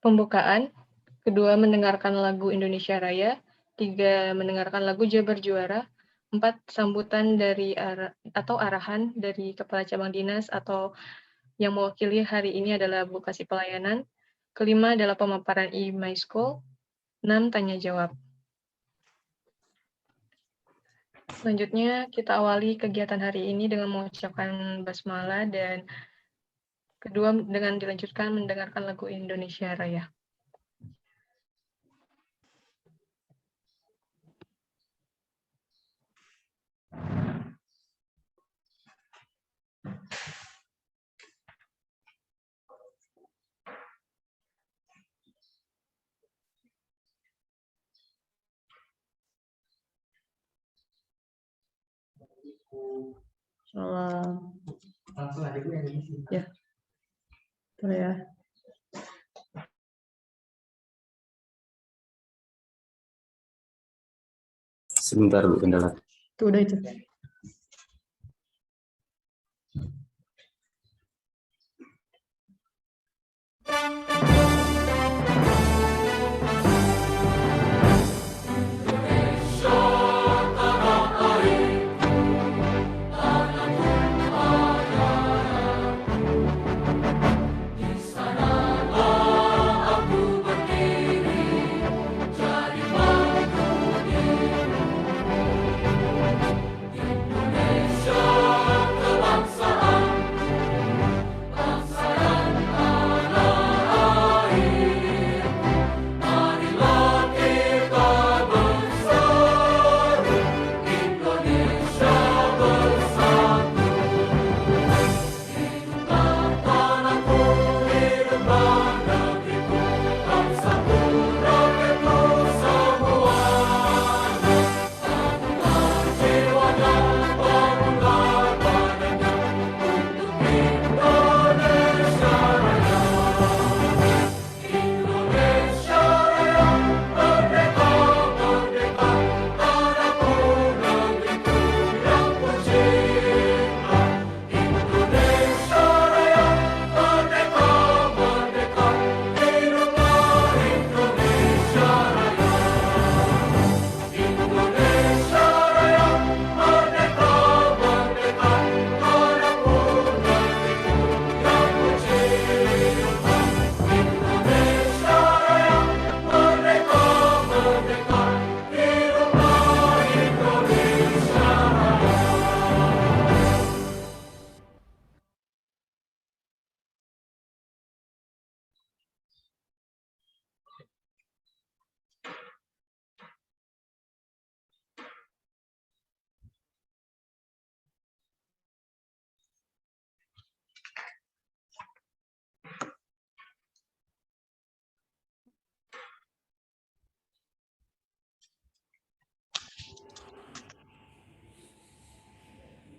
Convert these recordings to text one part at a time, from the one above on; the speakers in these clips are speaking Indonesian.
Pembukaan, kedua mendengarkan lagu Indonesia Raya, 3 mendengarkan lagu Jabar Juara, 4 sambutan dari arahan dari Kepala Cabang Dinas atau yang mewakili hari ini adalah Bu Kasih Pelayanan, kelima adalah pemaparan e-MySchool, 6 tanya jawab. Selanjutnya kita awali kegiatan hari ini dengan mengucapkan basmalah dan kedua dengan dilanjutkan mendengarkan lagu Indonesia Raya. Salam. Langsung aja Bu yang ini sih. Ya. Boleh ya. Sebentar Bu, kendala. Tuh udah itu.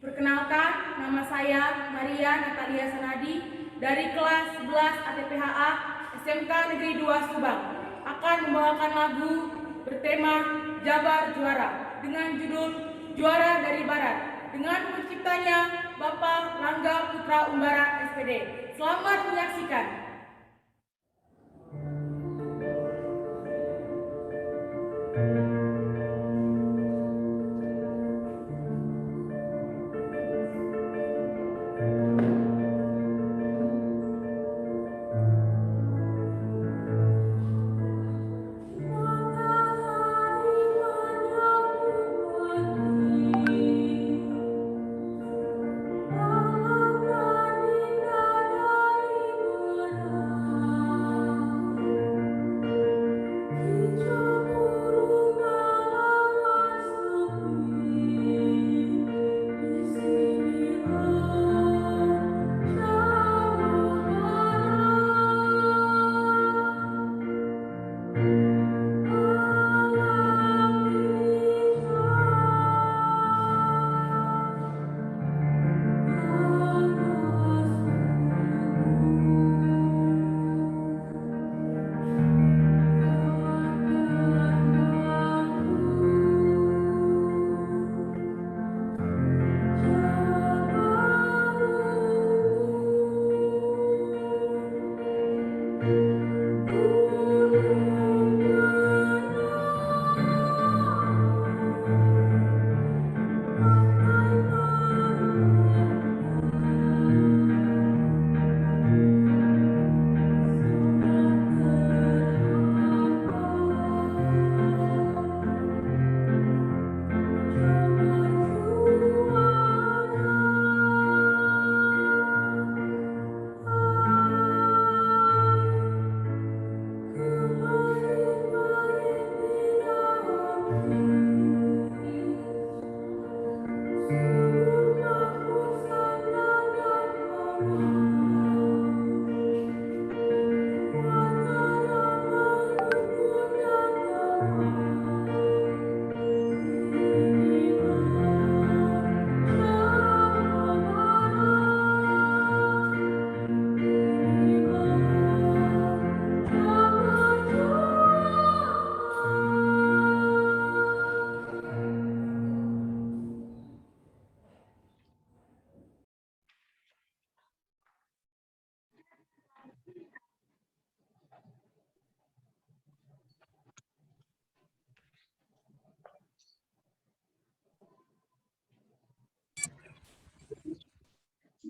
Perkenalkan, nama saya Maria Natalia Sanadi dari kelas 11 ATPHA SMK Negeri 2 Subang akan membawakan lagu bertema Jabar Juara dengan judul Juara dari Barat dengan penciptanya Bapak Rangga Putra Umbara SPD. Selamat menyaksikan. Dari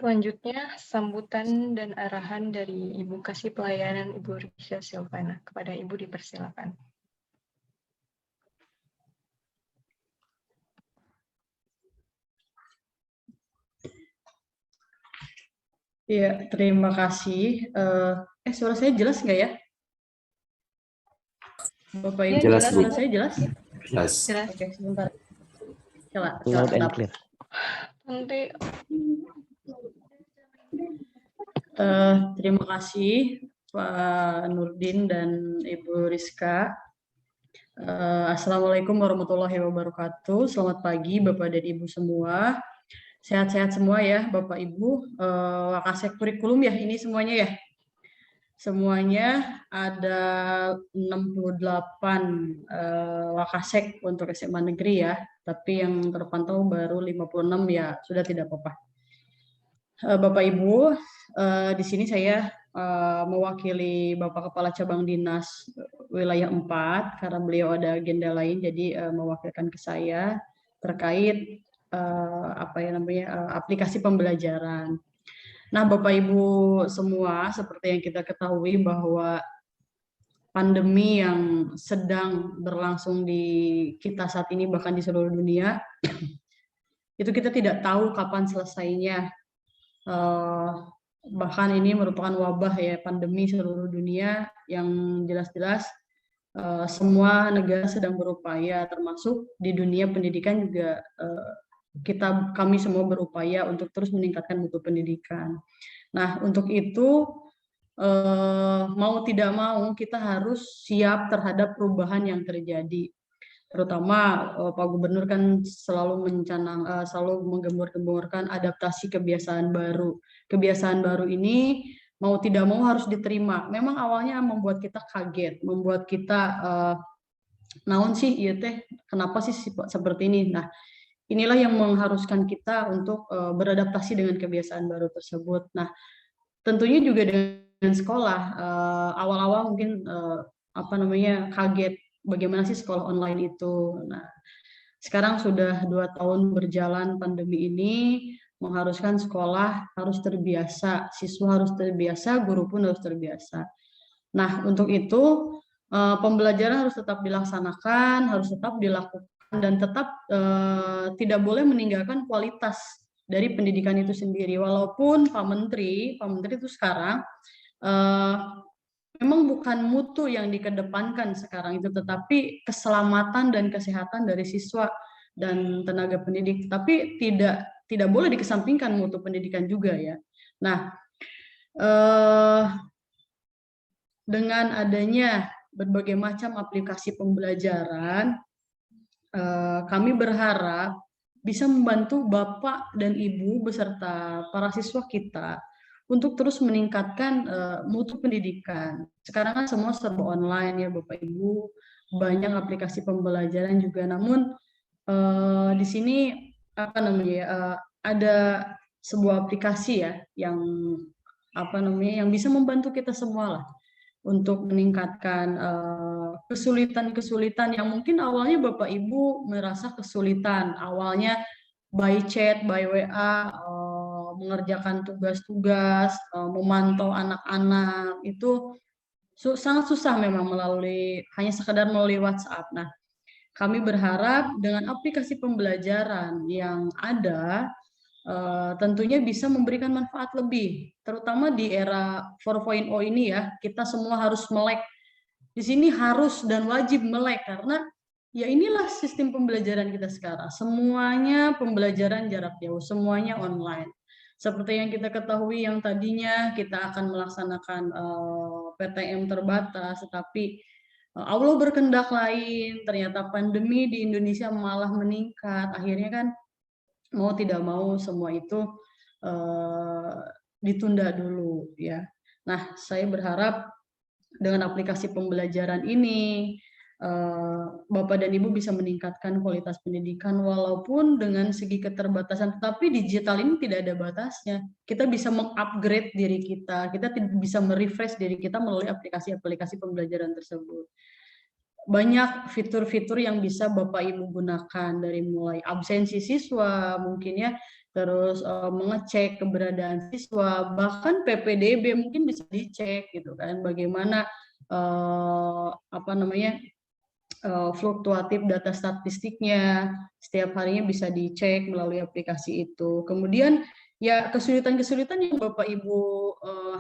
Selanjutnya, sambutan dan arahan dari Ibu Kasih Pelayanan Ibu Risha Silvana. Kepada Ibu dipersilakan. Iya, terima kasih. Suara saya jelas nggak ya? Bapak Ibu, Jelas, suara Bu. saya jelas? Jelas. Jelas. Oke, sebentar. Loud and clear. Nanti Terima kasih Pak Nurdin dan Ibu Rizka. Assalamualaikum warahmatullahi wabarakatuh. Selamat pagi Bapak dan Ibu semua. Sehat-sehat semua ya Bapak Ibu. Wakasek kurikulum ya ini semuanya ya. Semuanya ada 68 wakasek untuk SMA negeri ya. Tapi yang terpantau baru 56 ya sudah tidak apa-apa. Bapak Ibu, di sini saya mewakili Bapak Kepala Cabang Dinas Wilayah 4 karena beliau ada agenda lain, jadi mewakilkan ke saya terkait aplikasi pembelajaran. Nah, Bapak Ibu semua, seperti yang kita ketahui bahwa pandemi yang sedang berlangsung di kita saat ini bahkan di seluruh dunia, itu kita tidak tahu kapan selesainya. Bahkan ini merupakan wabah ya, pandemi seluruh dunia yang jelas-jelas semua negara sedang berupaya, termasuk di dunia pendidikan juga kami semua berupaya untuk terus meningkatkan mutu pendidikan. Nah, untuk itu mau tidak mau kita harus siap terhadap perubahan yang terjadi. Terutama Pak Gubernur kan selalu selalu menggembur-gemburkan adaptasi kebiasaan baru. Kebiasaan baru ini mau tidak mau harus diterima. Memang awalnya membuat kita kaget, membuat kita naon sih iya teh, kenapa sih seperti ini. Nah, inilah yang mengharuskan kita untuk beradaptasi dengan kebiasaan baru tersebut. Nah, tentunya juga dengan sekolah awal-awal mungkin kaget. Bagaimana sih sekolah online itu? Nah, sekarang sudah 2 tahun berjalan pandemi ini, mengharuskan sekolah harus terbiasa, siswa harus terbiasa, guru pun harus terbiasa. Nah, untuk itu pembelajaran harus tetap dilaksanakan, harus tetap dilakukan, dan tetap tidak boleh meninggalkan kualitas dari pendidikan itu sendiri. Walaupun Pak Menteri itu sekarang memang bukan mutu yang dikedepankan sekarang itu, tetapi keselamatan dan kesehatan dari siswa dan tenaga pendidik. Tapi tidak boleh dikesampingkan mutu pendidikan juga ya. Nah, dengan adanya berbagai macam aplikasi pembelajaran, kami berharap bisa membantu Bapak dan Ibu beserta para siswa kita untuk terus meningkatkan mutu pendidikan. Sekarang kan semua serba online ya Bapak Ibu, banyak aplikasi pembelajaran juga. Namun di sini ada sebuah aplikasi ya yang yang bisa membantu kita semua lah untuk meningkatkan kesulitan-kesulitan yang mungkin awalnya Bapak Ibu merasa kesulitan. Awalnya by chat, by WA, mengerjakan tugas-tugas, memantau anak-anak, itu sangat susah memang hanya sekedar melalui WhatsApp. Nah, kami berharap dengan aplikasi pembelajaran yang ada, tentunya bisa memberikan manfaat lebih, terutama di era 4.0 ini ya, kita semua harus melek. Di sini harus dan wajib melek, karena ya inilah sistem pembelajaran kita sekarang. Semuanya pembelajaran jarak jauh, semuanya online. Seperti yang kita ketahui yang tadinya kita akan melaksanakan PTM terbatas, tetapi Allah berkehendak lain, ternyata pandemi di Indonesia malah meningkat. Akhirnya kan mau tidak mau semua itu ditunda dulu ya. Nah, saya berharap dengan aplikasi pembelajaran ini Bapak dan Ibu bisa meningkatkan kualitas pendidikan walaupun dengan segi keterbatasan, tetapi digital ini tidak ada batasnya. Kita bisa mengupgrade diri kita bisa merefresh diri kita melalui aplikasi-aplikasi pembelajaran tersebut. Banyak fitur-fitur yang bisa Bapak Ibu gunakan, dari mulai absensi siswa, mungkin ya terus mengecek keberadaan siswa, bahkan PPDB mungkin bisa dicek gitu kan, bagaimana apa namanya fluktuatif data statistiknya, setiap harinya bisa dicek melalui aplikasi itu. Kemudian ya kesulitan-kesulitan yang Bapak Ibu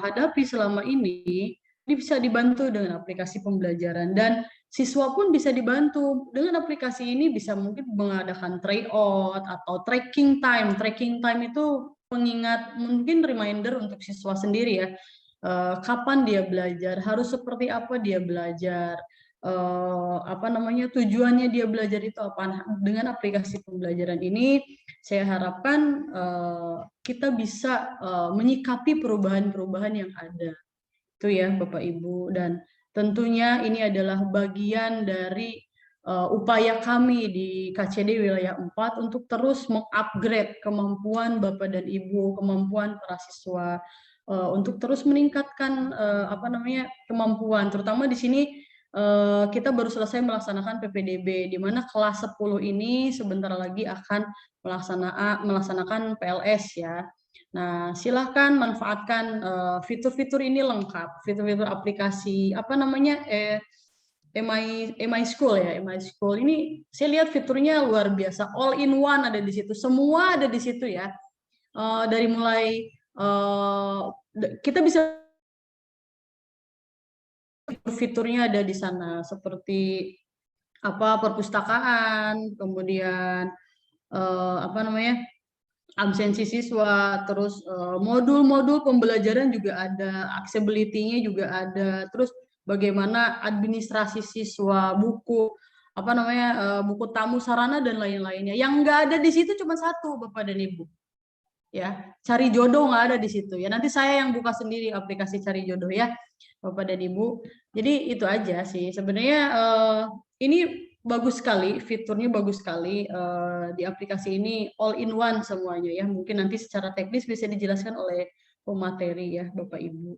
hadapi selama ini bisa dibantu dengan aplikasi pembelajaran, dan siswa pun bisa dibantu dengan aplikasi ini, bisa mungkin mengadakan tryout atau tracking time. Tracking time itu pengingat, mungkin reminder untuk siswa sendiri ya, kapan dia belajar, harus seperti apa dia belajar, apa namanya tujuannya dia belajar itu apa. Dengan aplikasi pembelajaran ini saya harapkan kita bisa menyikapi perubahan-perubahan yang ada. Itu ya Bapak Ibu, dan tentunya ini adalah bagian dari upaya kami di KCD Wilayah 4 untuk terus mengupgrade kemampuan Bapak dan Ibu, kemampuan para siswa, untuk terus meningkatkan apa namanya kemampuan, terutama di sini kita baru selesai melaksanakan PPDB, di mana kelas 10 ini sebentar lagi akan melaksanakan PLS ya. Nah, silahkan manfaatkan fitur-fitur ini lengkap, fitur-fitur aplikasi apa namanya My School ya, My School ini saya lihat fiturnya luar biasa, all in one ada di situ, semua ada di situ ya. Dari mulai kita bisa fiturnya ada di sana seperti apa perpustakaan, kemudian apa namanya absensi siswa, terus modul-modul pembelajaran juga ada, accessibility-nya juga ada, terus bagaimana administrasi siswa, buku apa namanya buku tamu sarana dan lain-lainnya. Yang nggak ada di situ cuma satu Bapak dan Ibu, ya cari jodoh nggak ada di situ ya. Nanti saya yang buka sendiri aplikasi cari jodoh ya Bapak dan Ibu. Jadi itu aja sih sebenarnya, ini bagus sekali, fiturnya bagus sekali di aplikasi ini, all in one semuanya ya. Mungkin nanti secara teknis bisa dijelaskan oleh pemateri ya Bapak Ibu.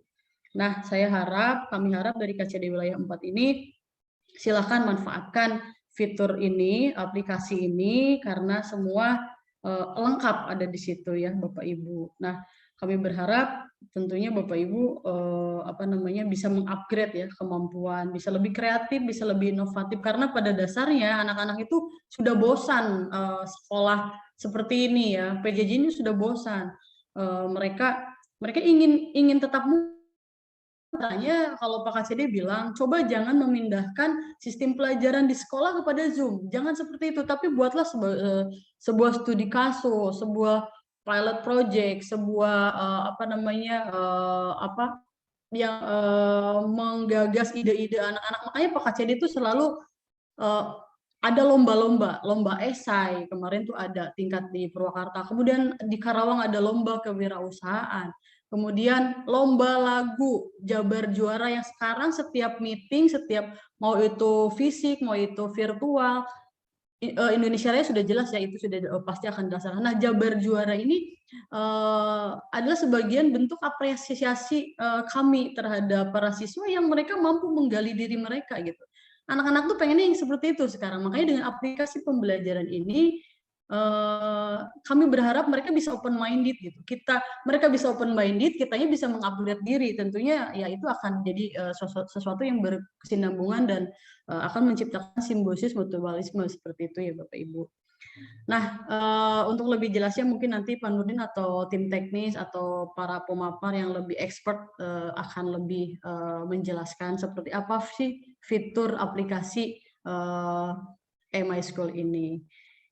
Nah, kami harap dari KCD Wilayah 4 ini silakan manfaatkan fitur ini, aplikasi ini, karena semua lengkap ada di situ ya Bapak Ibu. Nah, kami berharap tentunya Bapak Ibu apa namanya bisa mengupgrade ya kemampuan, bisa lebih kreatif, bisa lebih inovatif, karena pada dasarnya anak-anak itu sudah bosan sekolah seperti ini ya. PJJ ini sudah bosan. Mereka ingin tetap. Makanya kalau Pak KCD bilang, coba jangan memindahkan sistem pelajaran di sekolah kepada Zoom. Jangan seperti itu, tapi buatlah sebuah studi kasus, sebuah pilot project, sebuah apa namanya apa yang menggagas ide-ide anak-anak. Makanya Pak KCD itu selalu ada lomba esai. Kemarin tuh ada tingkat di Purwakarta. Kemudian di Karawang ada lomba kewirausahaan. Kemudian lomba lagu Jabar Juara yang sekarang setiap meeting, setiap mau itu fisik, mau itu virtual, Indonesia Raya sudah jelas ya, itu sudah pasti akan dilaksanakan. Nah, Jabar Juara ini adalah sebagian bentuk apresiasi kami terhadap para siswa yang mereka mampu menggali diri mereka gitu. Anak-anak tuh pengennya yang seperti itu sekarang. Makanya dengan aplikasi pembelajaran ini kami berharap mereka bisa open minded gitu. Mereka bisa open minded, kitanya bisa mengupgrade diri. Tentunya ya itu akan jadi sesuatu yang berkesinambungan dan akan menciptakan simbiosis mutualisme seperti itu ya Bapak Ibu. Nah, untuk lebih jelasnya mungkin nanti Pak Nurdin atau tim teknis atau para pemapar yang lebih expert akan lebih menjelaskan seperti apa sih fitur aplikasi My School ini.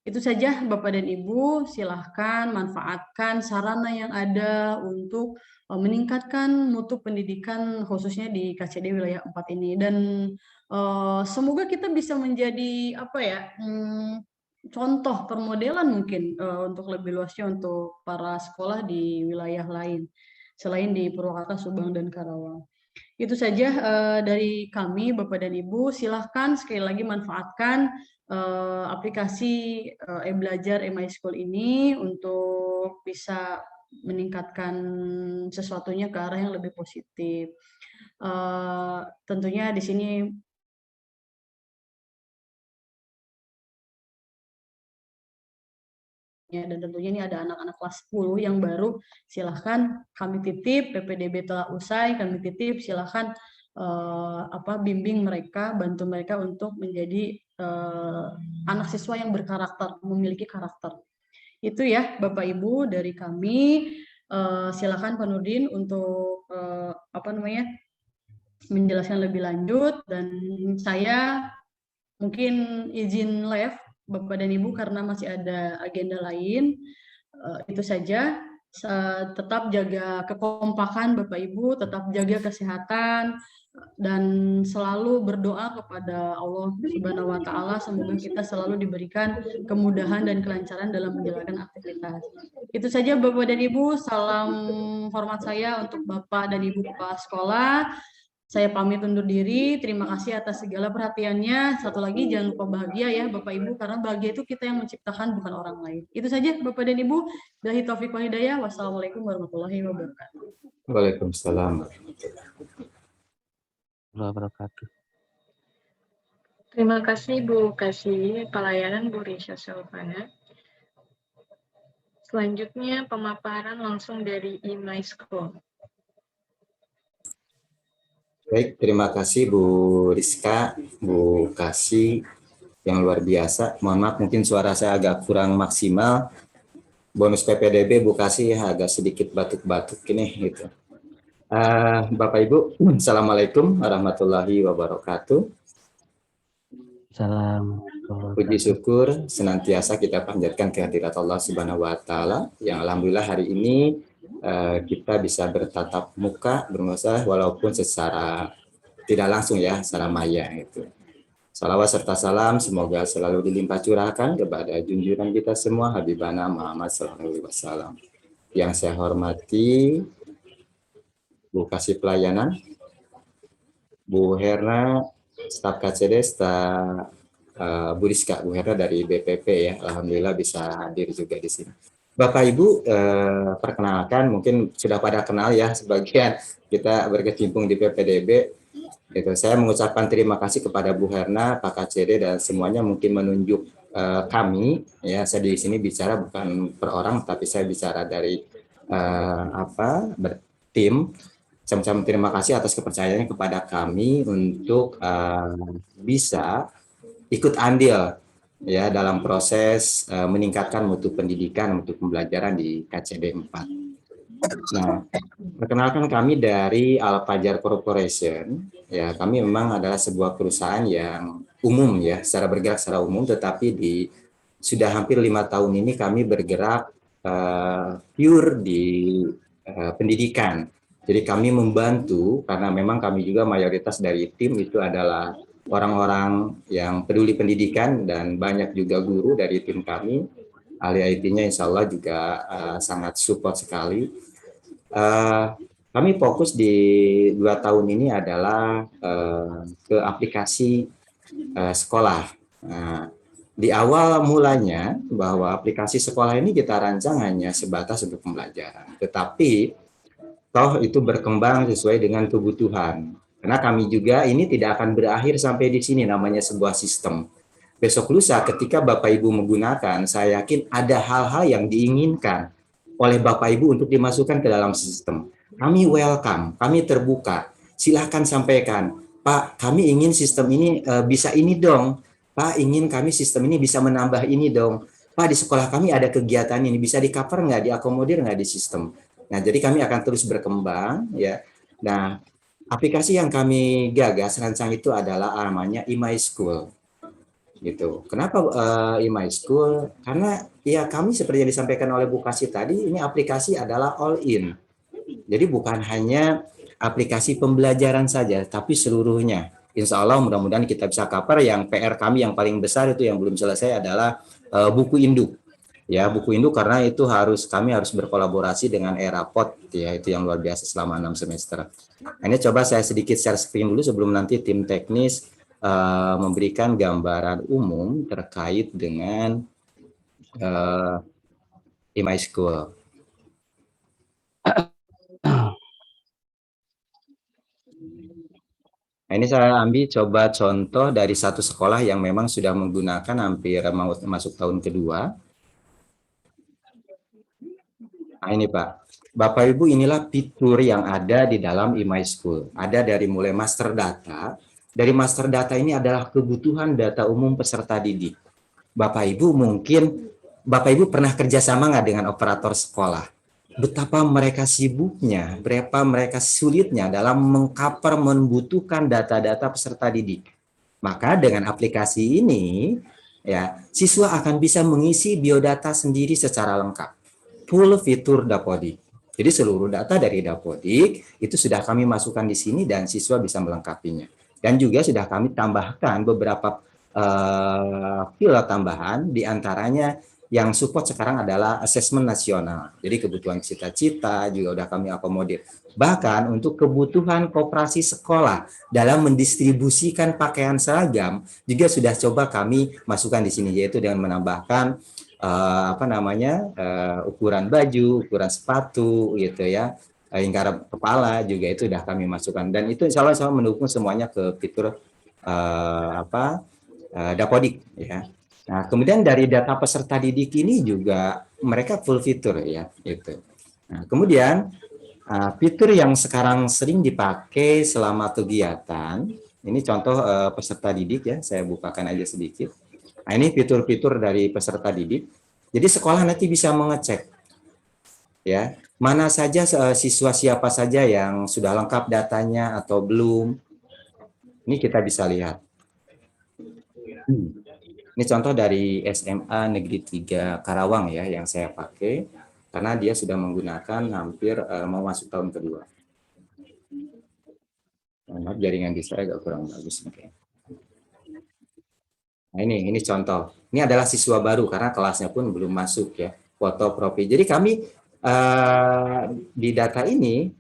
Itu saja Bapak dan Ibu, silahkan manfaatkan sarana yang ada untuk meningkatkan mutu pendidikan khususnya di KCD Wilayah 4 ini. Dan semoga kita bisa menjadi apa ya, contoh permodelan mungkin untuk lebih luasnya untuk para sekolah di wilayah lain selain di Purwakarta, Subang, dan Karawang. Itu saja dari kami Bapak dan Ibu, silahkan sekali lagi manfaatkan aplikasi e-belajar My School ini untuk bisa meningkatkan sesuatunya ke arah yang lebih positif. Tentunya di sini ya, dan tentunya ini ada anak-anak kelas 10 yang baru, silahkan kami titip, PPDB telah usai, kami titip, silahkan bimbing mereka, bantu mereka untuk menjadi anak siswa yang berkarakter, memiliki karakter. Itu ya Bapak Ibu dari kami. Silakan Pak Nurdin untuk menjelaskan lebih lanjut, dan saya mungkin izin live Bapak dan Ibu karena masih ada agenda lain. Itu saja. Tetap jaga kekompakan Bapak Ibu, tetap jaga kesehatan, dan selalu berdoa kepada Allah Subhanahu wa Ta'ala, semoga kita selalu diberikan kemudahan dan kelancaran dalam menjalankan aktivitas. Itu saja Bapak dan Ibu, salam hormat saya untuk Bapak dan Ibu kepala sekolah. Saya pamit undur diri, terima kasih atas segala perhatiannya. Satu lagi, jangan lupa bahagia ya Bapak Ibu, karena bahagia itu kita yang menciptakan, bukan orang lain. Itu saja Bapak dan Ibu. Billahi taufiq wal hidayah. Wassalamualaikum warahmatullahi wabarakatuh. Waalaikumsalam. Wabarakatuh. Terima kasih Bu Kasih Pelayanan Bu Risha Selvana. Selanjutnya pemaparan langsung dari eMySchool. Baik, terima kasih Bu Rizka, Bu Kasih, yang luar biasa. Mohon maaf, mungkin suara saya agak kurang maksimal. Bonus PPDB Bu Kasih agak sedikit batuk-batuk ini gitu. Bapak Ibu, Assalamualaikum warahmatullahi wabarakatuh. Salam. Puji syukur senantiasa kita panjatkan kehadirat Allah Subhanahu wa Ta'ala, yang alhamdulillah hari ini kita bisa bertatap muka, bermuasa walaupun secara tidak langsung ya, secara maya itu. Salawat serta salam semoga selalu dilimpah curahkan kepada junjungan kita semua Habibana Muhammad SAW. Yang saya hormati Bu Kasih Pelayanan, Bu Herna, staf KCD, staf Bu Rizka, Bu Herna dari BPP ya, alhamdulillah bisa hadir juga di sini. Bapak Ibu, perkenalkan, mungkin sudah pada kenal ya sebagian, kita berkecimpung di PPDB. Gitu. Saya mengucapkan terima kasih kepada Bu Herna, Pak KCD, dan semuanya mungkin menunjuk kami. Ya, saya di sini bicara bukan per orang, tapi saya bicara dari bertim. Sama-sama terima kasih atas kepercayaannya kepada kami untuk bisa ikut andil ya dalam proses meningkatkan mutu pendidikan, mutu pembelajaran di KCD 4. Nah, perkenalkan kami dari Al-Fajar Corporation. Ya, kami memang adalah sebuah perusahaan yang umum ya, secara bergerak secara umum, tetapi sudah hampir 5 tahun ini kami bergerak pure di pendidikan. Jadi kami membantu, karena memang kami juga mayoritas dari tim itu adalah orang-orang yang peduli pendidikan, dan banyak juga guru dari tim kami. Ahli IT-nya insya Allah juga sangat support sekali. Kami fokus di 2 tahun ini adalah ke aplikasi sekolah. Di awal mulanya bahwa aplikasi sekolah ini kita rancang hanya sebatas untuk pembelajaran. Tetapi toh itu berkembang sesuai dengan kebutuhan. Karena kami juga ini tidak akan berakhir sampai di sini, namanya sebuah sistem. Besok lusa ketika Bapak Ibu menggunakan, saya yakin ada hal-hal yang diinginkan oleh Bapak Ibu untuk dimasukkan ke dalam sistem. Kami welcome, kami terbuka. Silahkan sampaikan, Pak, kami ingin sistem ini bisa ini dong. Pak, ingin kami sistem ini bisa menambah ini dong. Pak, di sekolah kami ada kegiatan ini, bisa di-cover nggak, diakomodir nggak di sistem? Nah, jadi kami akan terus berkembang ya. Nah, aplikasi yang kami gagas rancang itu adalah namanya eMySchool. Gitu. Kenapa eMySchool? Karena ya kami seperti yang disampaikan oleh Bu Kasih tadi, ini aplikasi adalah all in. Jadi bukan hanya aplikasi pembelajaran saja, tapi seluruhnya. Insya Allah mudah-mudahan kita bisa cover. Yang PR kami yang paling besar itu yang belum selesai adalah buku induk. Ya, buku induk, karena itu kami harus berkolaborasi dengan Erapod ya, itu yang luar biasa selama 6 semester. Ini coba saya sedikit share screen dulu sebelum nanti tim teknis memberikan gambaran umum terkait dengan eMySchool. Nah, ini saya ambil coba contoh dari satu sekolah yang memang sudah menggunakan hampir mau masuk tahun kedua. Nah ini Pak, Bapak Ibu inilah fitur yang ada di dalam eMySchool. Ada dari mulai master data. Dari master data ini adalah kebutuhan data umum peserta didik. Bapak Ibu mungkin, Bapak Ibu pernah kerjasama nggak dengan operator sekolah? Betapa mereka sibuknya, berapa mereka sulitnya dalam mengcover membutuhkan data-data peserta didik. Maka dengan aplikasi ini, ya siswa akan bisa mengisi biodata sendiri secara lengkap. Full fitur Dapodik. Jadi seluruh data dari Dapodik itu sudah kami masukkan di sini dan siswa bisa melengkapinya. Dan juga sudah kami tambahkan beberapa fitur tambahan, diantaranya yang support sekarang adalah asesmen nasional. Jadi kebutuhan cita-cita juga sudah kami akomodir. Bahkan untuk kebutuhan koperasi sekolah dalam mendistribusikan pakaian seragam juga sudah coba kami masukkan di sini, yaitu dengan menambahkan ukuran baju, ukuran sepatu gitu ya, lingkaran kepala juga itu sudah kami masukkan, dan itu insya Allah mendukung semuanya ke fitur Dapodik ya. Nah, kemudian dari data peserta didik ini juga mereka full fitur ya itu. Nah, kemudian fitur yang sekarang sering dipakai selama kegiatan, ini contoh peserta didik ya, saya bukakan aja sedikit. Nah, ini fitur-fitur dari peserta didik. Jadi sekolah nanti bisa mengecek ya, mana saja siswa siapa saja yang sudah lengkap datanya atau belum. Ini kita bisa lihat. Ini contoh dari SMA Negeri 3 Karawang ya yang saya pakai karena dia sudah menggunakan hampir mau masuk tahun kedua. Maaf, jaringan di saya agak kurang bagus. Okay. Nah ini contoh. Ini adalah siswa baru karena kelasnya pun belum masuk ya. Foto profil. Jadi kami di data ini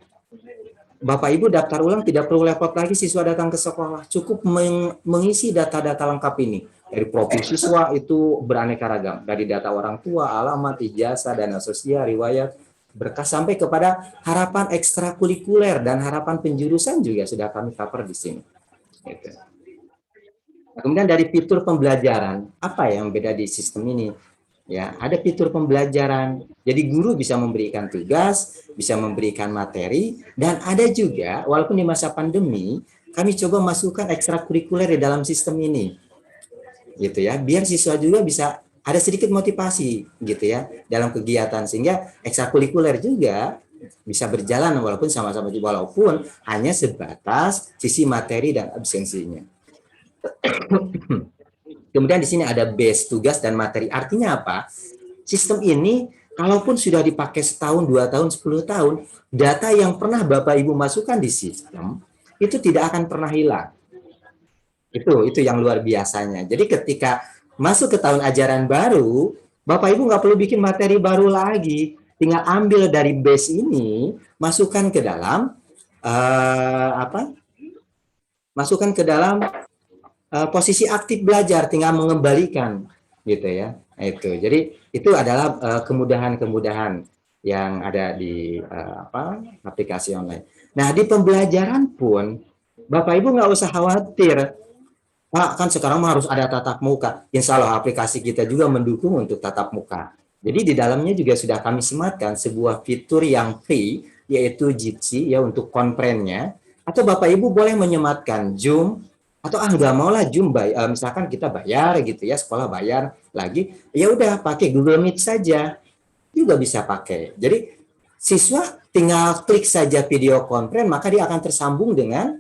Bapak Ibu daftar ulang tidak perlu repot lagi siswa datang ke sekolah. Cukup mengisi data-data lengkap ini. Dari profil siswa itu beraneka ragam. Dari data orang tua, alamat, ijazah, dana sosial, riwayat, berkas, sampai kepada harapan ekstrakurikuler dan harapan penjurusan juga sudah kami cover di sini. Gitu. Kemudian dari fitur pembelajaran, apa yang beda di sistem ini? Ya, ada fitur pembelajaran. Jadi guru bisa memberikan tugas, bisa memberikan materi, dan ada juga, walaupun di masa pandemi, kami coba masukkan ekstrakurikuler di dalam sistem ini. Gitu ya, biar siswa juga bisa ada sedikit motivasi gitu ya dalam kegiatan, sehingga ekstrakurikuler juga bisa berjalan walaupun sama-sama, walaupun hanya sebatas sisi materi dan absensinya. Kemudian di sini ada base, tugas dan materi. Artinya apa? Sistem ini kalaupun sudah dipakai setahun, 2 tahun, 10 tahun, data yang pernah Bapak Ibu masukkan di sistem itu tidak akan pernah hilang. Itu yang luar biasanya. Jadi ketika masuk ke tahun ajaran baru, Bapak Ibu nggak perlu bikin materi baru lagi. Tinggal ambil dari base ini, masukkan ke dalam masukkan ke dalam posisi aktif belajar, tinggal mengembalikan gitu ya. Itu. Jadi itu adalah kemudahan-kemudahan yang ada di aplikasi online. Nah, di pembelajaran pun Bapak Ibu nggak usah khawatir. Pak, kan sekarang harus ada tatap muka. Insya Allah aplikasi kita juga mendukung untuk tatap muka. Jadi di dalamnya juga sudah kami sematkan sebuah fitur yang free, yaitu Jitsi ya untuk konferennya. Atau Bapak Ibu boleh menyematkan Zoom, atau nggak mau lah Zoom, misalkan kita bayar gitu ya, sekolah bayar lagi, ya udah pakai Google Meet saja, juga bisa pakai. Jadi siswa tinggal klik saja video konferen, maka dia akan tersambung dengan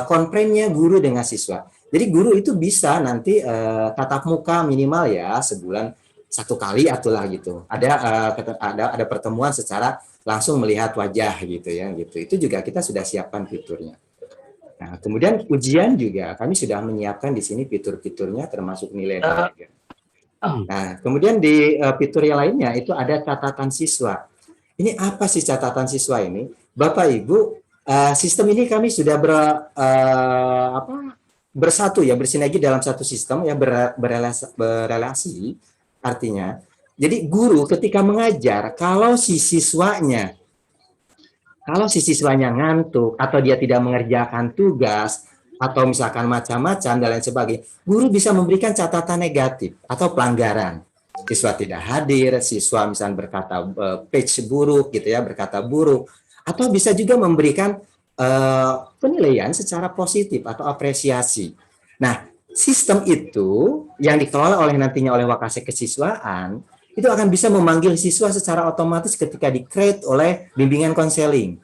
konferennya guru dengan siswa. Jadi guru itu bisa nanti tatap muka minimal ya sebulan 1 kali atau lah gitu. Ada pertemuan secara langsung melihat wajah gitu ya gitu. Itu juga kita sudah siapkan fiturnya. Nah, kemudian ujian juga kami sudah menyiapkan di sini fitur-fiturnya termasuk nilai. Nah, kemudian di fitur yang lainnya itu ada catatan siswa. Ini apa sih catatan siswa ini? Bapak Ibu, sistem ini kami sudah bersatu ya, bersinergi dalam satu sistem ya, berelasi artinya. Jadi guru ketika mengajar, kalau si siswanya ngantuk atau dia tidak mengerjakan tugas atau misalkan macam-macam dan lain sebagainya, guru bisa memberikan catatan negatif atau pelanggaran. Siswa tidak hadir, siswa misalnya berkata page buruk gitu ya, berkata buruk, atau bisa juga memberikan penilaian secara positif atau apresiasi. Nah, sistem itu yang dikelola nantinya oleh Wakasek Kesiswaan itu akan bisa memanggil siswa secara otomatis ketika di-create oleh bimbingan konseling.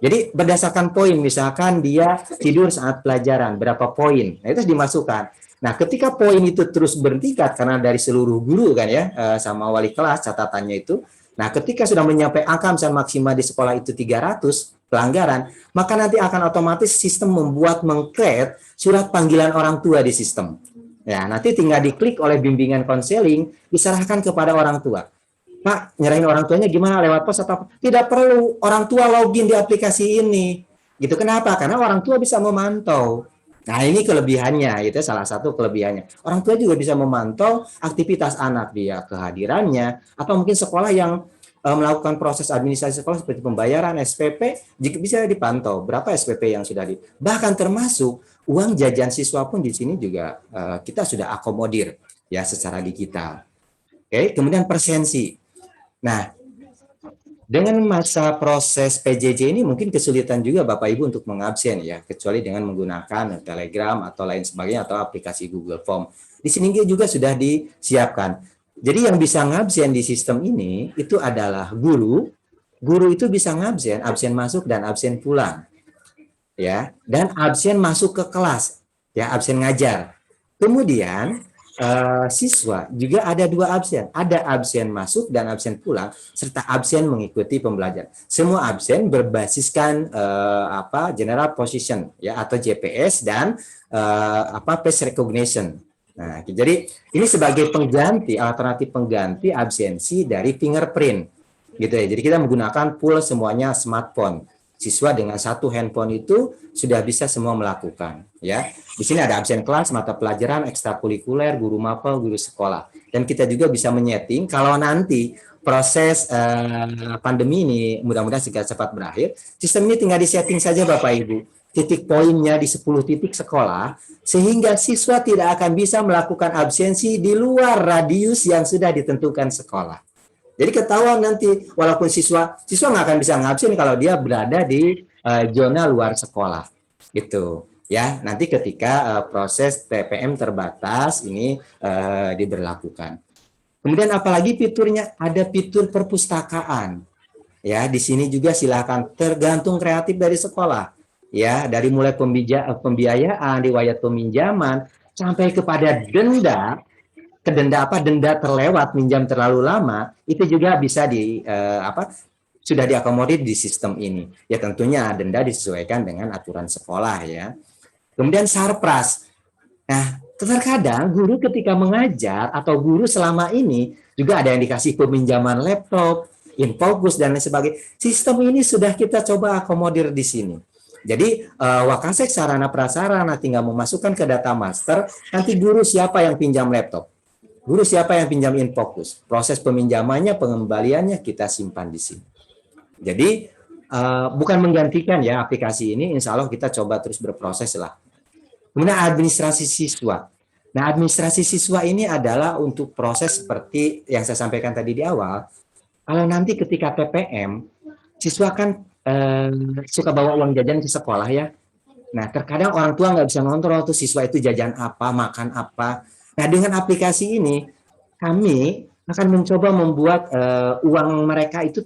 Jadi berdasarkan poin, misalkan dia tidur saat pelajaran, berapa poin, nah itu dimasukkan. Nah, ketika poin itu terus bertingkat karena dari seluruh guru kan ya, sama wali kelas catatannya itu. Nah, ketika sudah mencapai angka misalnya maksimal di sekolah itu 300 pelanggaran, maka nanti akan otomatis sistem meng-create surat panggilan orang tua di sistem. Ya, nanti tinggal diklik oleh bimbingan konseling, diserahkan kepada orang tua. Pak, nyerahin orang tuanya gimana, lewat pos atau apa? Tidak perlu orang tua login di aplikasi ini. Gitu, kenapa? Karena orang tua bisa memantau. Nah, ini kelebihannya, itu salah satu kelebihannya. Orang tua juga bisa memantau aktivitas anak dia, kehadirannya, atau mungkin sekolah yang melakukan proses administrasi sekolah seperti pembayaran SPP, jika bisa dipantau berapa SPP yang sudah bahkan termasuk uang jajan siswa pun di sini juga kita sudah akomodir ya secara digital. Oke, kemudian presensi. Nah, dengan masa proses PJJ ini mungkin kesulitan juga Bapak Ibu untuk mengabsen ya, kecuali dengan menggunakan Telegram atau lain sebagainya atau aplikasi Google Form. Di sini juga sudah disiapkan. Jadi yang bisa ngabsen di sistem ini itu adalah guru. Guru itu bisa ngabsen, absen masuk dan absen pulang. Ya, dan absen masuk ke kelas, ya, absen ngajar. Kemudian siswa juga ada 2 absen, ada absen masuk dan absen pulang serta absen mengikuti pembelajaran. Semua absen berbasiskan general position ya atau JPS dan face recognition. Nah, jadi ini sebagai pengganti, alternatif pengganti absensi dari fingerprint, gitu ya. Jadi kita menggunakan full semuanya smartphone. Siswa dengan 1 handphone itu sudah bisa semua melakukan, ya. Di sini ada absen kelas, mata pelajaran, ekstrakurikuler, guru mapel, guru sekolah. Dan kita juga bisa menyeting kalau nanti proses pandemi ini mudah-mudahan segera cepat berakhir, sistem ini tinggal disetting saja Bapak Ibu. Titik poinnya di 10 titik sekolah, sehingga siswa tidak akan bisa melakukan absensi di luar radius yang sudah ditentukan sekolah. Jadi ketahuan nanti, walaupun siswa nggak akan bisa ngabsen kalau dia berada di zona luar sekolah. Gitu. Ya, nanti ketika proses TPM terbatas ini diberlakukan. Kemudian apalagi fiturnya, ada fitur perpustakaan. Ya, di sini juga silakan tergantung kreatif dari sekolah. Ya, dari mulai pembiayaan, riwayat peminjaman sampai kepada denda terlewat, minjam terlalu lama, itu juga bisa sudah diakomodir di sistem ini. Ya, tentunya denda disesuaikan dengan aturan sekolah ya. Kemudian sarpras. Nah, terkadang guru ketika mengajar atau guru selama ini juga ada yang dikasih peminjaman laptop, infocus dan lain sebagainya. Sistem ini sudah kita coba akomodir di sini. Jadi Wakasek sarana prasarana tinggal memasukkan ke data master, nanti guru siapa yang pinjam laptop, guru siapa yang pinjam infocus, proses peminjamannya, pengembaliannya kita simpan di sini. Jadi bukan menggantikan ya aplikasi ini, insya Allah kita coba terus berproses lah. Kemudian administrasi siswa. Nah, administrasi siswa ini adalah untuk proses seperti yang saya sampaikan tadi di awal. Kalau nanti ketika PPM, siswa kan suka bawa uang jajan ke sekolah ya. Nah, terkadang orang tua nggak bisa ngontrol tuh siswa itu jajan apa, makan apa. Nah, dengan aplikasi ini, kami akan mencoba membuat uang mereka itu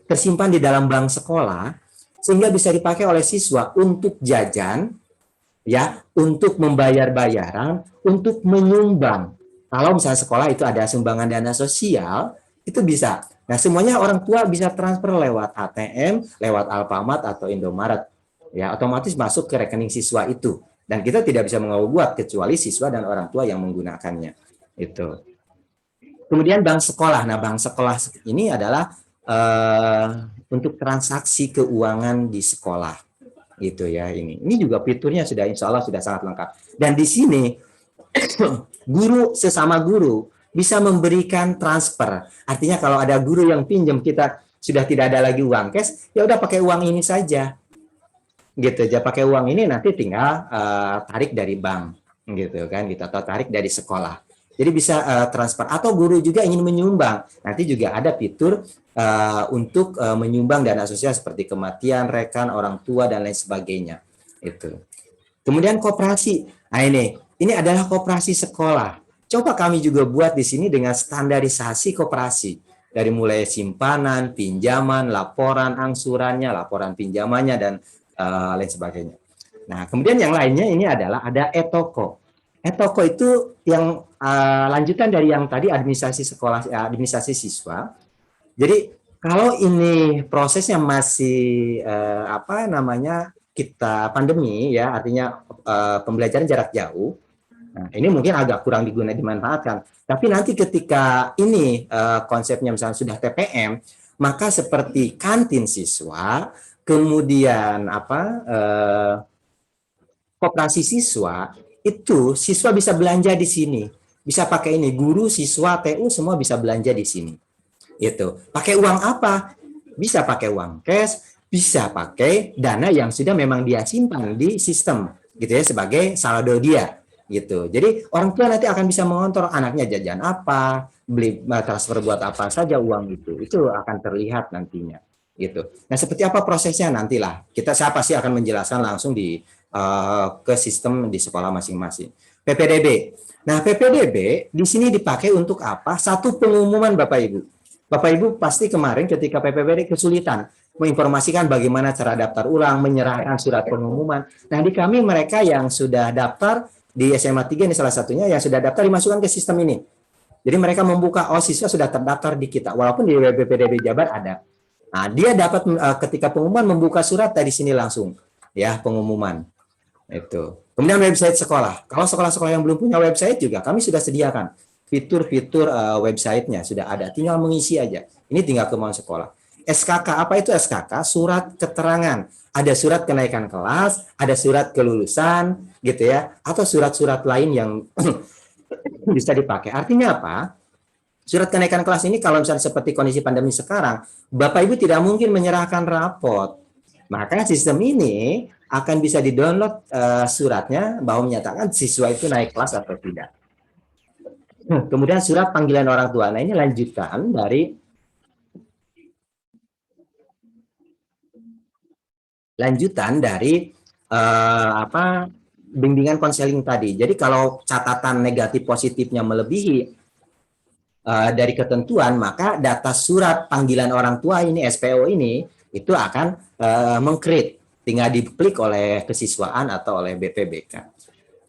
tersimpan di dalam bank sekolah, sehingga bisa dipakai oleh siswa untuk jajan, ya, untuk membayar bayaran, untuk menyumbang. Kalau misalnya sekolah itu ada sumbangan dana sosial, itu bisa. Nah, semuanya orang tua bisa transfer lewat ATM, lewat Alfamart atau Indomaret. Ya, otomatis masuk ke rekening siswa itu. Dan kita tidak bisa mengabubuat kecuali siswa dan orang tua yang menggunakannya. Itu. Kemudian bank sekolah. Nah, bank sekolah ini adalah untuk transaksi keuangan di sekolah. Itu ya ini. Ini juga fiturnya sudah insya Allah sudah sangat lengkap. Dan di sini guru sesama guru bisa memberikan transfer. Artinya kalau ada guru yang pinjam kita sudah tidak ada lagi uang cash, ya udah pakai uang ini saja. Gitu aja, pakai uang ini nanti tinggal tarik dari bank gitu kan, kita tarik dari sekolah. Jadi bisa transfer, atau guru juga ingin menyumbang. Nanti juga ada fitur untuk menyumbang dana sosial seperti kematian rekan, orang tua, dan lain sebagainya. Itu. Kemudian koperasi. Nah, ini adalah koperasi sekolah. Coba kami juga buat di sini dengan standarisasi koperasi. Dari mulai simpanan, pinjaman, laporan angsurannya, laporan pinjamannya, dan lain sebagainya. Nah, kemudian yang lainnya ini adalah ada e-toko. E-toko itu yang lanjutan dari yang tadi administrasi sekolah, administrasi siswa. Jadi kalau ini prosesnya masih kita pandemi ya, artinya pembelajaran jarak jauh. Nah, ini mungkin agak kurang dimanfaatkan. Tapi nanti ketika ini konsepnya misalnya sudah TPM, maka seperti kantin siswa, kemudian koperasi siswa, itu siswa bisa belanja di sini. Bisa pakai ini, guru, siswa, TU semua bisa belanja di sini. Itu. Pakai uang apa? Bisa pakai uang cash, bisa pakai dana yang sudah memang dia simpan di sistem, gitu ya, sebagai saldo dia, gitu. Jadi orang tua nanti akan bisa mengontrol anaknya jajan apa, beli transfer buat apa saja uang itu akan terlihat nantinya, gitu. Nah, seperti apa prosesnya nantilah saya pasti akan menjelaskan langsung ke sistem di sekolah masing-masing. PPDB. Nah, PPDB di sini dipakai untuk apa? Satu, pengumuman Bapak Ibu. Bapak Ibu pasti kemarin ketika PPDB kesulitan menginformasikan bagaimana cara daftar ulang, menyerahkan surat pengumuman. Nah, di kami mereka yang sudah daftar di SMA 3 ini salah satunya yang sudah daftar dimasukkan ke sistem ini. Jadi mereka membuka, siswa sudah terdaftar di kita, walaupun di PPDB Jabar ada. Nah, dia dapat ketika pengumuman membuka surat dari sini langsung, ya, pengumuman. Itu. Kemudian website sekolah. Kalau sekolah-sekolah yang belum punya website juga kami sudah sediakan fitur-fitur websitenya sudah ada. Tinggal mengisi aja. Ini tinggal kemauan sekolah. SKK, apa itu SKK? Surat keterangan. Ada surat kenaikan kelas, ada surat kelulusan, gitu ya, atau surat-surat lain yang bisa dipakai. Artinya apa? Surat kenaikan kelas ini kalau misalnya seperti kondisi pandemi sekarang, Bapak Ibu tidak mungkin menyerahkan rapot. Maka sistem ini akan bisa di-download suratnya bahwa menyatakan siswa itu naik kelas atau tidak. Kemudian surat panggilan orang tua. Nah, ini lanjutan dari bimbingan konseling tadi. Jadi kalau catatan negatif positifnya melebihi dari ketentuan, maka data surat panggilan orang tua ini SPO ini itu akan meng-create, tinggal diklik oleh kesiswaan atau oleh BPBK.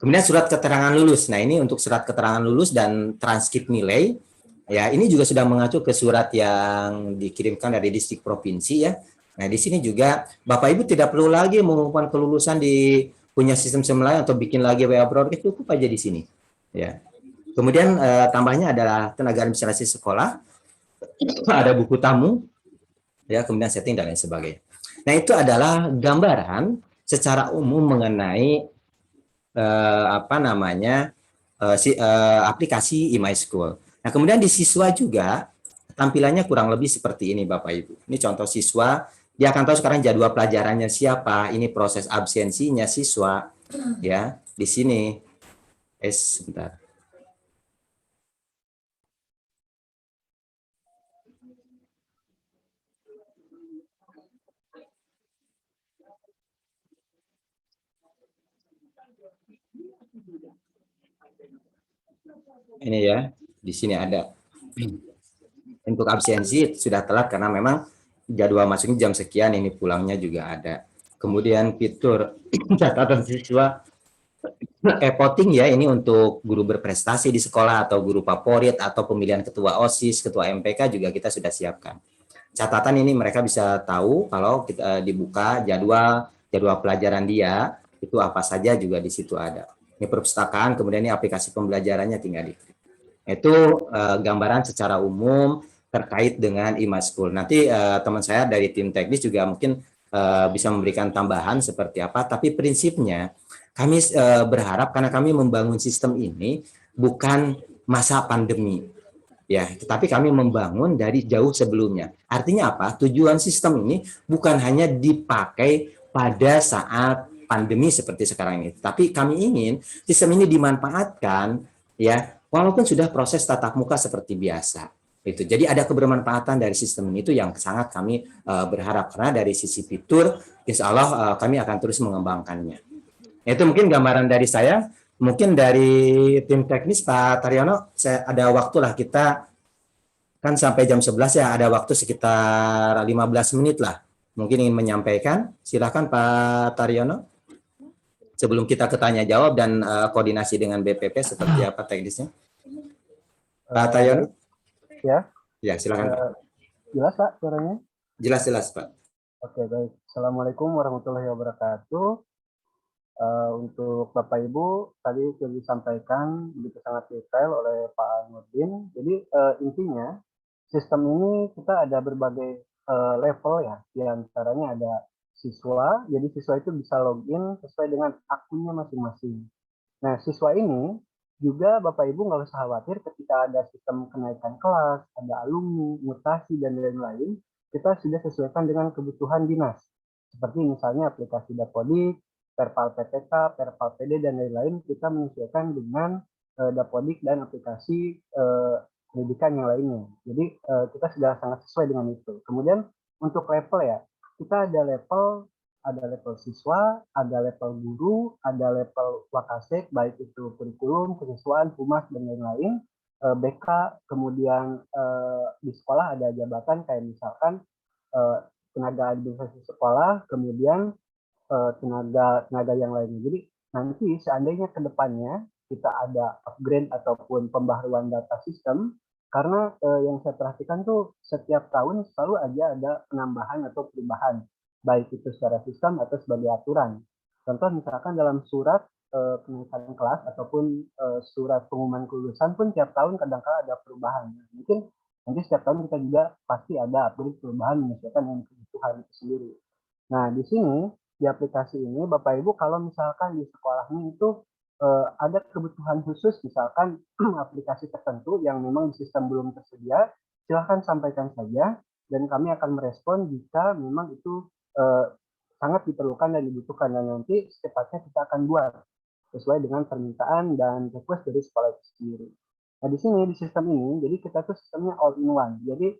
Kemudian surat keterangan lulus. Nah, ini untuk surat keterangan lulus dan transkrip nilai. Ya, ini juga sudah mengacu ke surat yang dikirimkan dari distrik provinsi ya. Nah, di sini juga Bapak Ibu tidak perlu lagi mengumumkan kelulusan di punya sistem lain atau bikin lagi WA broadcast, cukup aja di sini. Ya. Kemudian tambahnya adalah tenaga administrasi sekolah, ada buku tamu, ya, kemudian setting dan lain sebagainya. Nah, itu adalah gambaran secara umum mengenai aplikasi eMySchool. Nah, kemudian di siswa juga tampilannya kurang lebih seperti ini Bapak Ibu. Ini contoh siswa, dia akan tahu sekarang jadwal pelajarannya siapa, ini proses absensinya siswa, ya, di sini. Sebentar. Ini ya, di sini ada. Untuk absensi sudah telat karena memang jadwal masuknya jam sekian, ini pulangnya juga ada. Kemudian fitur catatan siswa e-voting ya, ini untuk guru berprestasi di sekolah atau guru favorit atau pemilihan ketua OSIS, ketua MPK juga kita sudah siapkan. Catatan ini mereka bisa tahu kalau kita dibuka jadwal pelajaran dia, itu apa saja juga di situ ada. Ini perpustakaan, kemudian ini aplikasi pembelajarannya tinggal diklik. Itu gambaran secara umum terkait dengan eMySchool. Nanti teman saya dari tim teknis juga mungkin bisa memberikan tambahan seperti apa, tapi prinsipnya kami berharap karena kami membangun sistem ini bukan masa pandemi, ya, tetapi kami membangun dari jauh sebelumnya. Artinya apa? Tujuan sistem ini bukan hanya dipakai pada saat pandemi seperti sekarang ini, tapi kami ingin sistem ini dimanfaatkan ya walaupun sudah proses tatap muka seperti biasa. Itu. Jadi ada kebermanfaatan dari sistem itu yang sangat kami berharap, karena dari sisi fitur, insya Allah kami akan terus mengembangkannya. Itu mungkin gambaran dari saya. Mungkin dari tim teknis Pak Taryono, ada waktu lah, kita kan sampai jam 11 ya, ada waktu sekitar 15 menit lah. Mungkin ingin menyampaikan, silakan Pak Taryono. Sebelum kita ke tanya jawab dan koordinasi dengan BPP seperti apa teknisnya. Pak Taryono? Ya. Ya, silakan Pak. Jelas Pak suaranya? Jelas Pak. Oke, baik. Assalamualaikum warahmatullahi wabarakatuh. Untuk Bapak Ibu tadi sudah disampaikan begitu sangat detail oleh Pak Nurdin. Jadi intinya sistem ini kita ada berbagai level ya. Di antaranya ada siswa. Jadi siswa itu bisa login sesuai dengan akunnya masing-masing. Nah, siswa ini juga Bapak Ibu nggak usah khawatir ketika ada sistem kenaikan kelas, ada alumni, mutasi, dan lain-lain, kita sudah sesuaikan dengan kebutuhan dinas. Seperti misalnya aplikasi Dapodik, Perpal PTK, Perpal PD, dan lain-lain, kita menyesuaikan dengan Dapodik dan aplikasi pendidikan yang lainnya. Jadi kita sudah sangat sesuai dengan itu. Kemudian untuk level ya, kita ada level siswa, ada level guru, ada level wakasek, baik itu kurikulum, kesiswaan, humas, dan lain-lain, BK, kemudian di sekolah ada jabatan kayak misalkan tenaga administrasi sekolah, kemudian tenaga yang lainnya. Jadi nanti seandainya ke depannya kita ada upgrade ataupun pembaharuan data sistem, karena yang saya perhatikan tuh setiap tahun selalu aja ada penambahan atau perubahan, baik itu secara sistem atau sebagai aturan. Contoh misalkan dalam surat kenaikan kelas ataupun surat pengumuman kelulusan pun tiap tahun kadang-kala ada perubahan. Mungkin nanti setiap tahun kita juga pasti ada upgrade perubahan menyesuaikan dengan kebutuhan itu sendiri. Nah, di sini di aplikasi ini Bapak Ibu kalau misalkan di sekolahnya itu ada kebutuhan khusus, misalkan aplikasi tertentu yang memang di sistem belum tersedia, silahkan sampaikan saja dan kami akan merespon jika memang itu sangat diperlukan dan dibutuhkan, dan nanti secepatnya kita akan buat sesuai dengan permintaan dan request dari sekolah itu sendiri. Nah, di sini di sistem ini, jadi kita tuh sistemnya all in one. Jadi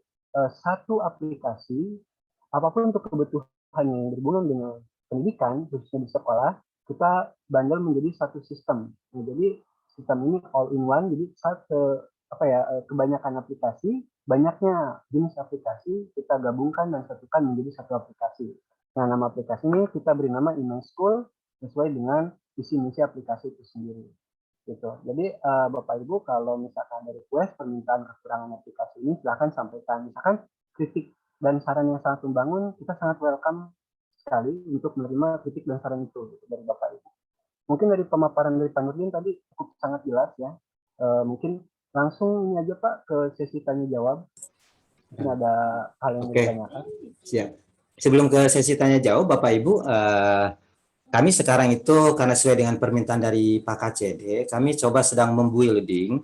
satu aplikasi apapun untuk kebutuhan yang berhubungan dengan pendidikan khususnya di sekolah, kita bandel menjadi satu sistem. Nah, jadi sistem ini all in one, jadi kebanyakan aplikasi, banyaknya jenis aplikasi kita gabungkan dan satukan menjadi satu aplikasi. Nah, nama aplikasi ini kita beri nama iMySchool sesuai dengan visi misi aplikasi itu sendiri. Gitu. Jadi Bapak Ibu kalau misalkan ada request permintaan kekurangan aplikasi ini silahkan sampaikan. Misalkan kritik dan saran yang sangat membangun, kita sangat welcome sekali untuk menerima kritik dan saran itu dari Bapak Ibu. Mungkin dari pemaparan dari Pak Nurdin tadi cukup sangat jelas ya. Mungkin langsung ini aja Pak ke sesi tanya jawab. Mungkin ada hal yang ditanyakan. Siap. Sebelum ke sesi tanya jawab, Bapak Ibu, kami sekarang itu karena sesuai dengan permintaan dari Pak KCD, kami coba sedang membuilding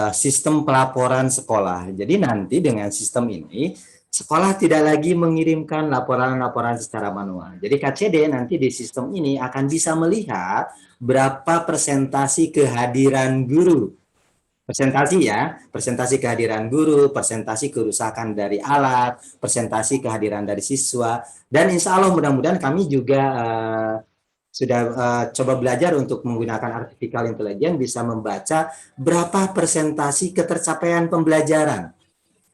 sistem pelaporan sekolah. Jadi nanti dengan sistem ini, sekolah tidak lagi mengirimkan laporan-laporan secara manual. Jadi KCD nanti di sistem ini akan bisa melihat berapa persentasi kehadiran guru. Persentasi ya, persentasi kehadiran guru, persentasi kerusakan dari alat, persentasi kehadiran dari siswa, dan insya Allah mudah-mudahan kami juga sudah coba belajar untuk menggunakan artificial intelligence bisa membaca berapa persentasi ketercapaian pembelajaran,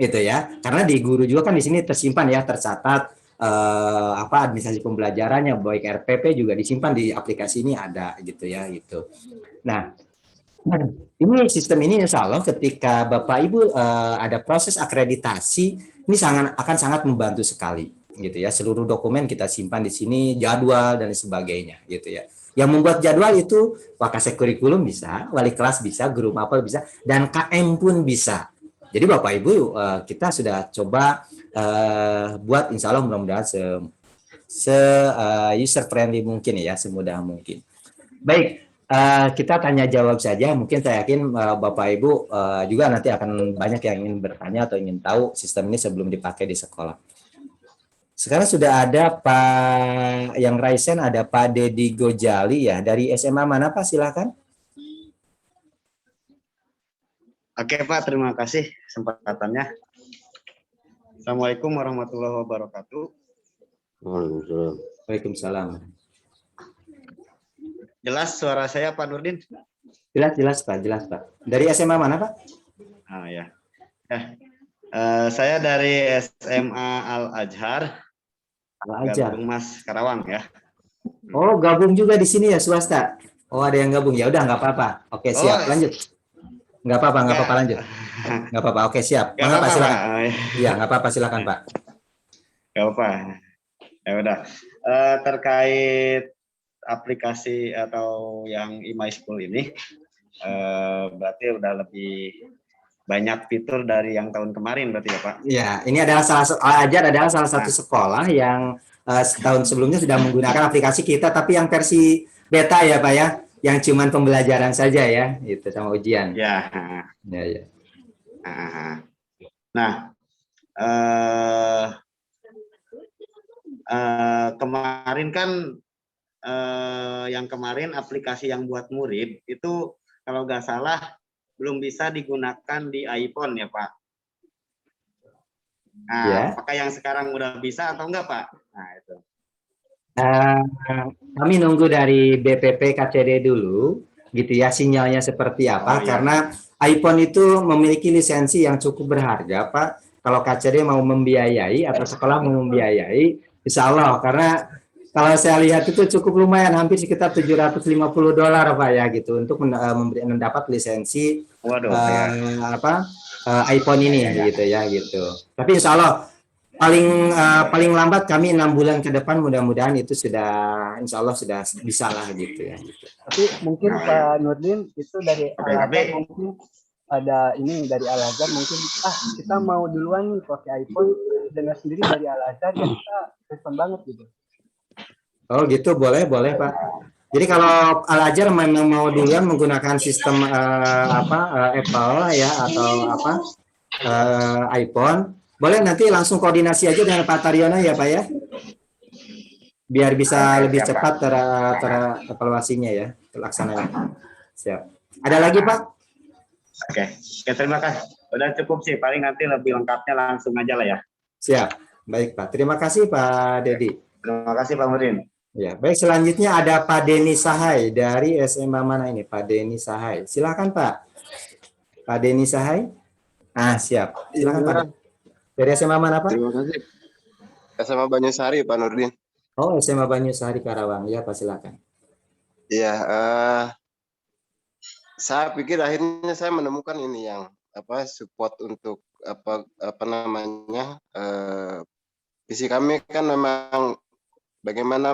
itu ya, karena di guru juga kan di sini tersimpan ya, tercatat administrasi pembelajarannya, baik RPP juga disimpan di aplikasi ini ada gitu ya, gitu. Nah, ini sistem ini insya Allah ketika Bapak Ibu ada proses akreditasi ini akan sangat membantu sekali gitu ya. Seluruh dokumen kita simpan di sini, jadwal dan sebagainya gitu ya. Yang membuat jadwal itu Wakasek kurikulum bisa, wali kelas bisa, guru mapel bisa, dan KM pun bisa. Jadi Bapak Ibu kita sudah coba buat insya Allah mudah-mudahan user friendly mungkin ya, semudah mungkin. Baik. Kita tanya jawab saja. Mungkin saya yakin Bapak Ibu juga nanti akan banyak yang ingin bertanya atau ingin tahu sistem ini sebelum dipakai di sekolah. Sekarang sudah ada Pak yang Raisen, ada Pak Dedi Gojali ya, dari SMA mana Pak, silakan. Oke Pak, terima kasih kesempatannya. Assalamualaikum warahmatullahi wabarakatuh. Waalaikumsalam. Jelas suara saya Pak Nurdin? Jelas Pak, jelas Pak. Dari SMA mana Pak? Ah ya. Saya dari SMA Al-Azhar. Al-Azhar. Gabung Mas Karawang ya. Oh, gabung juga di sini ya swasta. Oh, ada yang gabung. Ya udah nggak apa-apa. Oke, siap. Lanjut. Nggak apa-apa lanjut. Nggak apa-apa. Oke, siap. Nggak apa-apa, silakan. Iya, nggak apa-apa, silakan Pak. Nggak apa. Ya udah. Terkait aplikasi atau yang e-my-school ini, berarti udah lebih banyak fitur dari yang tahun kemarin berarti ya Pak? Ya, ini adalah Al-Azhar adalah salah satu sekolah yang setahun sebelumnya sudah menggunakan aplikasi kita, tapi yang versi beta ya Pak ya, yang cuman pembelajaran saja ya, itu sama ujian. Ya. Ya. Nah, kemarin kan yang kemarin aplikasi yang buat murid itu kalau nggak salah belum bisa digunakan di iPhone ya Pak. Nah, apakah yang sekarang udah bisa atau enggak Pak? Nah itu. Kami nunggu dari BPP KCD dulu, gitu ya, sinyalnya seperti apa, karena iPhone itu memiliki lisensi yang cukup berharga Pak. Kalau KCD mau membiayai atau sekolah mau membiayai, insya Allah, karena kalau saya lihat itu cukup lumayan, hampir sekitar $750 Pak ya, gitu, untuk mendapat lisensi iPhone ini, gitu ya, gitu. Tapi insya Allah paling lambat kami 6 bulan ke depan mudah-mudahan itu sudah insya Allah sudah bisa lah gitu ya. Tapi mungkin Pak Nurdin itu dari Al-Azhar mungkin ada ini dari Al-Azhar mungkin kita mau duluan nih pakai iPhone, dengar sendiri dari Al-Azhar ya kita respon banget gitu. Oh gitu, boleh Pak. Jadi kalau Al-Azhar memang mau duluan menggunakan sistem Apple ya atau iPhone, boleh nanti langsung koordinasi aja dengan Pak Taryono ya Pak ya, biar bisa lebih cepat evaluasinya ya, terlaksananya. Siap. Ada lagi Pak? Oke, terima kasih. Udah cukup sih, paling nanti lebih lengkapnya langsung aja lah ya. Siap. Baik Pak, terima kasih Pak Dedi. Terima kasih Pak Nurdin. Ya, baik, selanjutnya ada Pak Denny Sahai dari SMA mana ini? Pak Denny Sahai. Silakan Pak. Pak Denny Sahai. Siap. Silakan Pak. Dari SMA mana Pak? Terima kasih. SMA Banyusari Pak Nurdin. Oh, SMA Banyusari Karawang. Ya Pak, silakan. Iya, saya pikir akhirnya saya menemukan ini yang support untuk visi kami kan memang bagaimana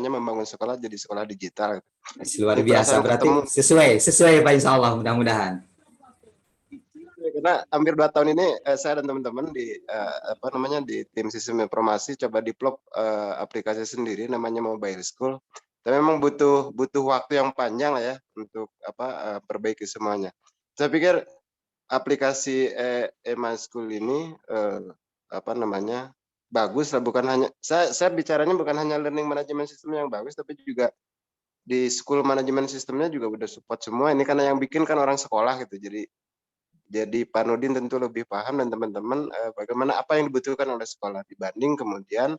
membangun sekolah jadi sekolah digital. Luar biasa, berarti sesuai Pak, insya Allah, mudah-mudahan. Karena hampir 2 tahun ini saya dan teman-teman di di tim sistem informasi coba develop aplikasi sendiri namanya Mobile School. Tapi memang butuh waktu yang panjang ya untuk perbaiki semuanya. Saya pikir aplikasi My School ini bagus lah, bukan hanya saya bicaranya bukan hanya learning management system yang bagus, tapi juga di school management systemnya juga udah support semua. Ini karena yang bikin kan orang sekolah gitu, jadi Pak Nurdin tentu lebih paham dan teman-teman bagaimana apa yang dibutuhkan oleh sekolah dibanding kemudian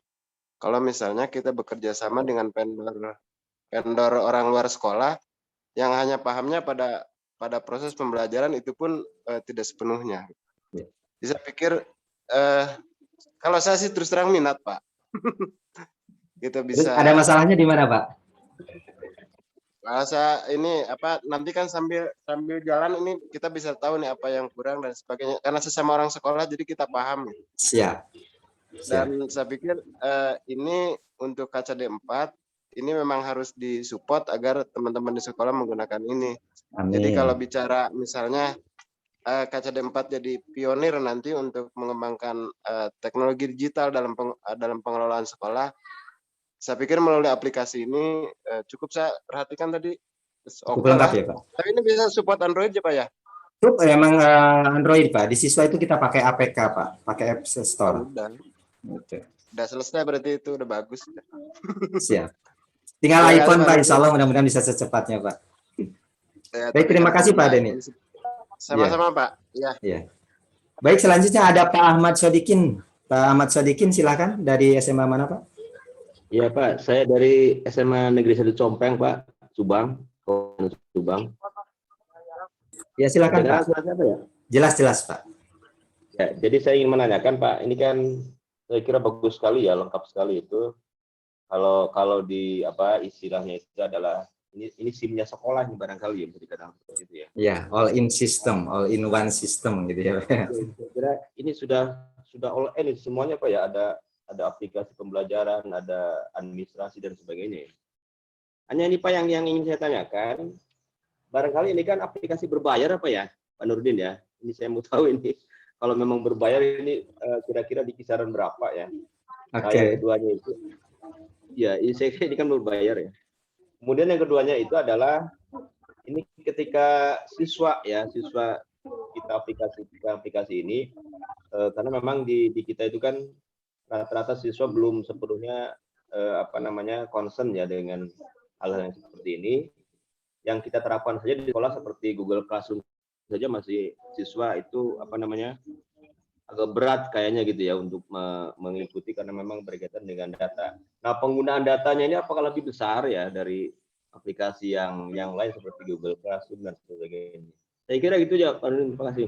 kalau misalnya kita bekerja sama dengan vendor orang luar sekolah yang hanya pahamnya pada proses pembelajaran, itu pun tidak sepenuhnya. Jadi saya pikir kalau saya sih terus terang minat Pak. Kita bisa. Ada masalahnya di mana Pak? Bahasa ini nanti kan sambil jalan ini kita bisa tahu nih apa yang kurang dan sebagainya, karena sesama orang sekolah jadi kita paham. Siap. Dan saya pikir ini untuk KCD 4 ini memang harus disupport agar teman-teman di sekolah menggunakan ini. Amin. Jadi kalau bicara misalnya KCD 4 jadi pionir nanti untuk mengembangkan teknologi digital dalam pengelolaan sekolah, saya pikir melalui aplikasi ini cukup saya perhatikan tadi. Cukup lengkap ya Pak. Tapi ini bisa support Android ya Pak ya? Cukup, emang Android Pak. Di siswa itu kita pakai APK Pak, pakai App Store. Udah selesai berarti, itu udah bagus. Siap. Tinggal iPhone Pak, insya Allah mudah-mudahan bisa secepatnya Pak. Baik, terima kasih Pak Denny. Sama-sama Pak. Ya. Iya. Baik, selanjutnya ada Pak Ahmad Sodikin. Pak Ahmad Sodikin, silakan dari SMA mana Pak? Iya Pak, saya dari SMA Negeri 1 Compeng Pak, Subang. Subang. Ya silakan Pak. Apa ya? Jelas Pak. Ya, jadi saya ingin menanyakan Pak, ini kan saya kira bagus sekali ya, lengkap sekali itu. Kalau di apa istilahnya itu adalah ini SIM-nya sekolah nih barangkali ya bisa dikatakan seperti itu ya. Ya, all in system, all in one system gitu ya. Saya kira ini sudah all in semuanya Pak ya, ada aplikasi pembelajaran, ada administrasi dan sebagainya. Hanya ini Pak yang ingin saya tanyakan, barangkali ini kan aplikasi berbayar apa ya, Pak Nurdin ya? Ini saya mau tahu ini kalau memang berbayar ini kira-kira di kisaran berapa ya? Oke. Nah, yang keduanya itu, ya ini kan berbayar ya. Kemudian yang keduanya itu adalah ini ketika siswa kita aplikasi ini karena memang di kita itu kan rata-rata siswa belum sepenuhnya concern ya dengan hal yang seperti ini. Yang kita terapkan saja di sekolah seperti Google Classroom saja masih siswa itu agak berat kayaknya gitu ya untuk mengikuti karena memang berkaitan dengan data. Nah, penggunaan datanya ini apakah lebih besar ya dari aplikasi yang lain seperti Google Classroom dan sebagainya. Saya kira gitu ya, Pak Nurdin. Terima kasih.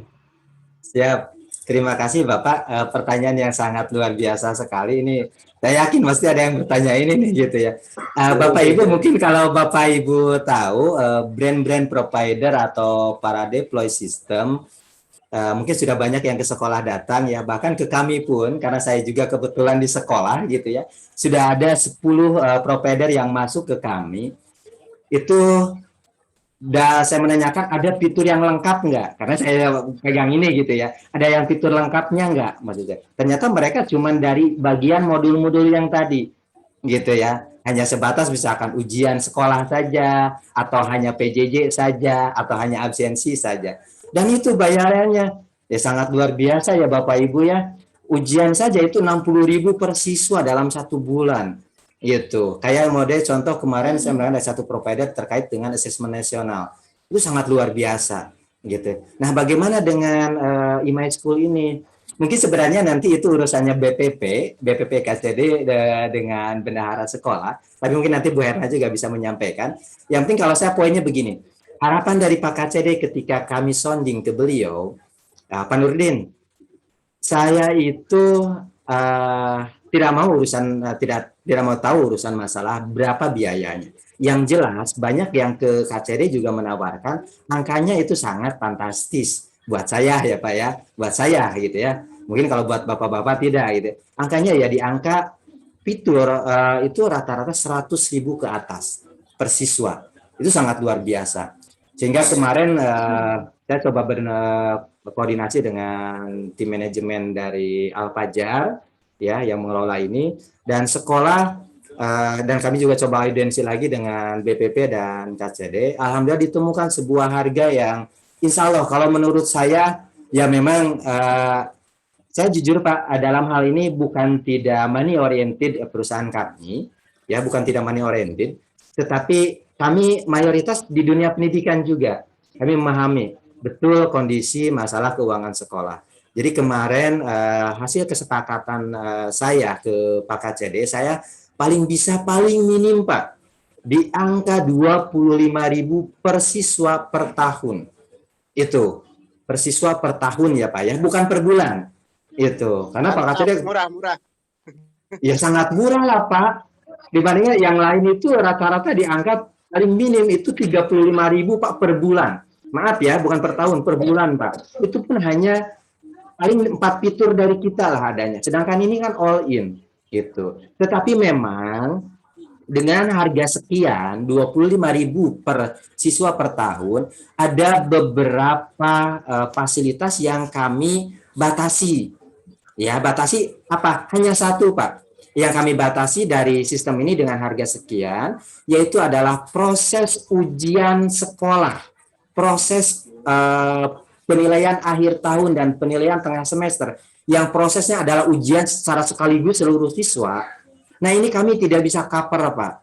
Siap. Terima kasih Bapak. Pertanyaan yang sangat luar biasa sekali ini. Saya yakin pasti ada yang bertanya ini nih gitu ya. Bapak Ibu mungkin kalau Bapak Ibu tahu brand-brand provider atau para deploy system mungkin sudah banyak yang ke sekolah datang ya, bahkan ke kami pun karena saya juga kebetulan di sekolah gitu ya. Sudah ada 10 provider yang masuk ke kami. Itu saya menanyakan ada fitur yang lengkap nggak? Karena saya pegang ini gitu ya. Ada yang fitur lengkapnya nggak maksudnya? Ternyata mereka cuma dari bagian modul-modul yang tadi gitu ya. Hanya sebatas misalkan ujian sekolah saja, atau hanya PJJ saja, atau hanya absensi saja. Dan itu bayarannya ya sangat luar biasa ya Bapak Ibu ya. Ujian saja itu 60.000 per siswa dalam 1 bulan. Gitu. Kayak model contoh kemarin saya melihat ada satu provider terkait dengan asesmen nasional. Itu sangat luar biasa gitu. Nah, bagaimana dengan e-my-school ini? Mungkin sebenarnya nanti itu urusannya BPP KCD dengan bendahara sekolah, tapi mungkin nanti Bu Herna juga bisa menyampaikan. Yang penting kalau saya poinnya begini. Harapan dari Pak KCD ketika kami sounding ke beliau, Pak Nurdin, saya itu tidak mau tahu urusan masalah berapa biayanya. Yang jelas banyak yang ke KCD juga menawarkan angkanya itu sangat fantastis buat saya ya Pak ya, buat saya gitu ya. Mungkin kalau buat bapak-bapak tidak gitu. Angkanya ya di angka fitur itu rata-rata 100.000 ke atas per siswa. Itu sangat luar biasa. Sehingga kemarin saya coba berkoordinasi dengan tim manajemen dari Al-Fajar ya yang mengelola ini dan sekolah dan kami juga coba audiensi lagi dengan BPP dan KCD. Alhamdulillah ditemukan sebuah harga yang insya Allah kalau menurut saya ya memang saya jujur Pak dalam hal ini bukan tidak money oriented perusahaan kami ya, bukan tidak money oriented, tetapi kami mayoritas di dunia pendidikan juga kami memahami betul kondisi masalah keuangan sekolah. Jadi kemarin hasil kesepakatan saya ke Pak KCD, saya paling minim Pak, di angka 25.000 per siswa per tahun. Itu, per siswa per tahun ya Pak ya, bukan per bulan. Itu, karena Pak KCD murah. Ya sangat murah lah Pak. Dibandingnya yang lain itu rata-rata di angka paling minim itu 35.000 Pak per bulan. Maaf ya, bukan per tahun, per bulan Pak. Itu pun hanya paling 4 fitur dari kita lah adanya. Sedangkan ini kan all in gitu. Tetapi memang dengan harga sekian 25.000 per siswa per tahun ada beberapa fasilitas yang kami batasi. Ya, batasi apa? Hanya satu, Pak. Yang kami batasi dari sistem ini dengan harga sekian yaitu adalah proses ujian sekolah. Proses penilaian akhir tahun dan penilaian tengah semester yang prosesnya adalah ujian secara sekaligus seluruh siswa. Nah ini kami tidak bisa cover Pak.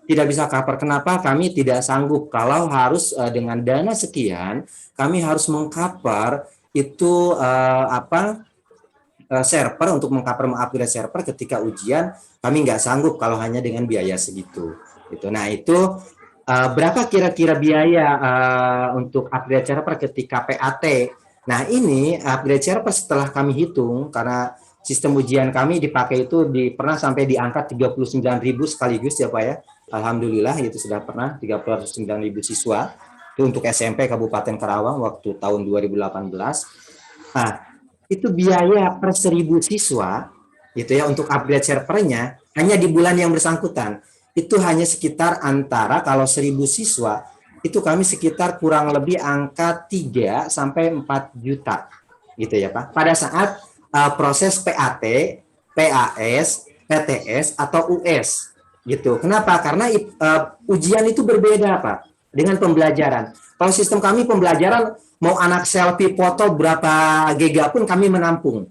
tidak bisa cover. Kenapa? Kami tidak sanggup kalau harus dengan dana sekian, kami harus mengcover itu server untuk mengupgrade server ketika ujian, kami nggak sanggup kalau hanya dengan biaya segitu. Gitu. Nah itu berapa kira-kira biaya untuk upgrade server ketika PAT? Nah ini upgrade server setelah kami hitung karena sistem ujian kami dipakai itu pernah sampai di angka 39.000 sekaligus ya Pak ya. Alhamdulillah itu sudah pernah 39.000 siswa itu untuk SMP Kabupaten Karawang waktu tahun 2018. Nah, itu biaya per 1.000 siswa gitu ya untuk upgrade servernya hanya di bulan yang bersangkutan itu hanya sekitar antara kalau 1.000 siswa itu kami sekitar kurang lebih angka 3 sampai 4 juta gitu ya Pak. Pada saat proses PAT, PAS, PTS atau US gitu. Kenapa? Karena ujian itu berbeda Pak dengan pembelajaran. Kalau sistem kami pembelajaran mau anak selfie foto berapa giga pun kami menampung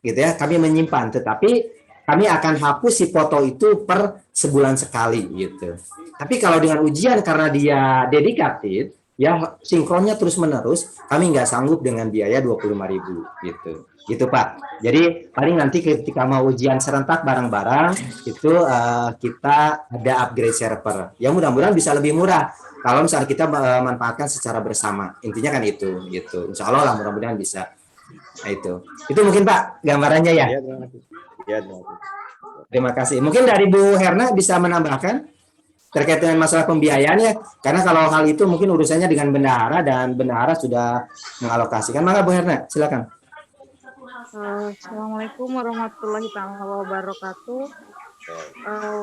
gitu ya, kami menyimpan, tetapi kami akan hapus si foto itu per sebulan sekali gitu. Tapi kalau dengan ujian karena dia dedikatif ya sinkronnya terus menerus, kami nggak sanggup dengan biaya 25.000 gitu. Gitu Pak. Jadi paling nanti ketika mau ujian serentak bareng-bareng itu kita ada upgrade server. Ya mudah-mudahan bisa lebih murah kalau misalnya kita manfaatkan secara bersama. Intinya kan itu gitu. Insya Allah lah mudah-mudahan bisa. Nah, itu mungkin Pak gambarannya ya. Terima kasih. Mungkin dari Bu Herna bisa menambahkan terkait dengan masalah pembiayaannya, karena kalau hal itu mungkin urusannya dengan bendahara dan bendahara sudah mengalokasikan. Maka Bu Herna, silakan. Assalamualaikum warahmatullahi wabarakatuh.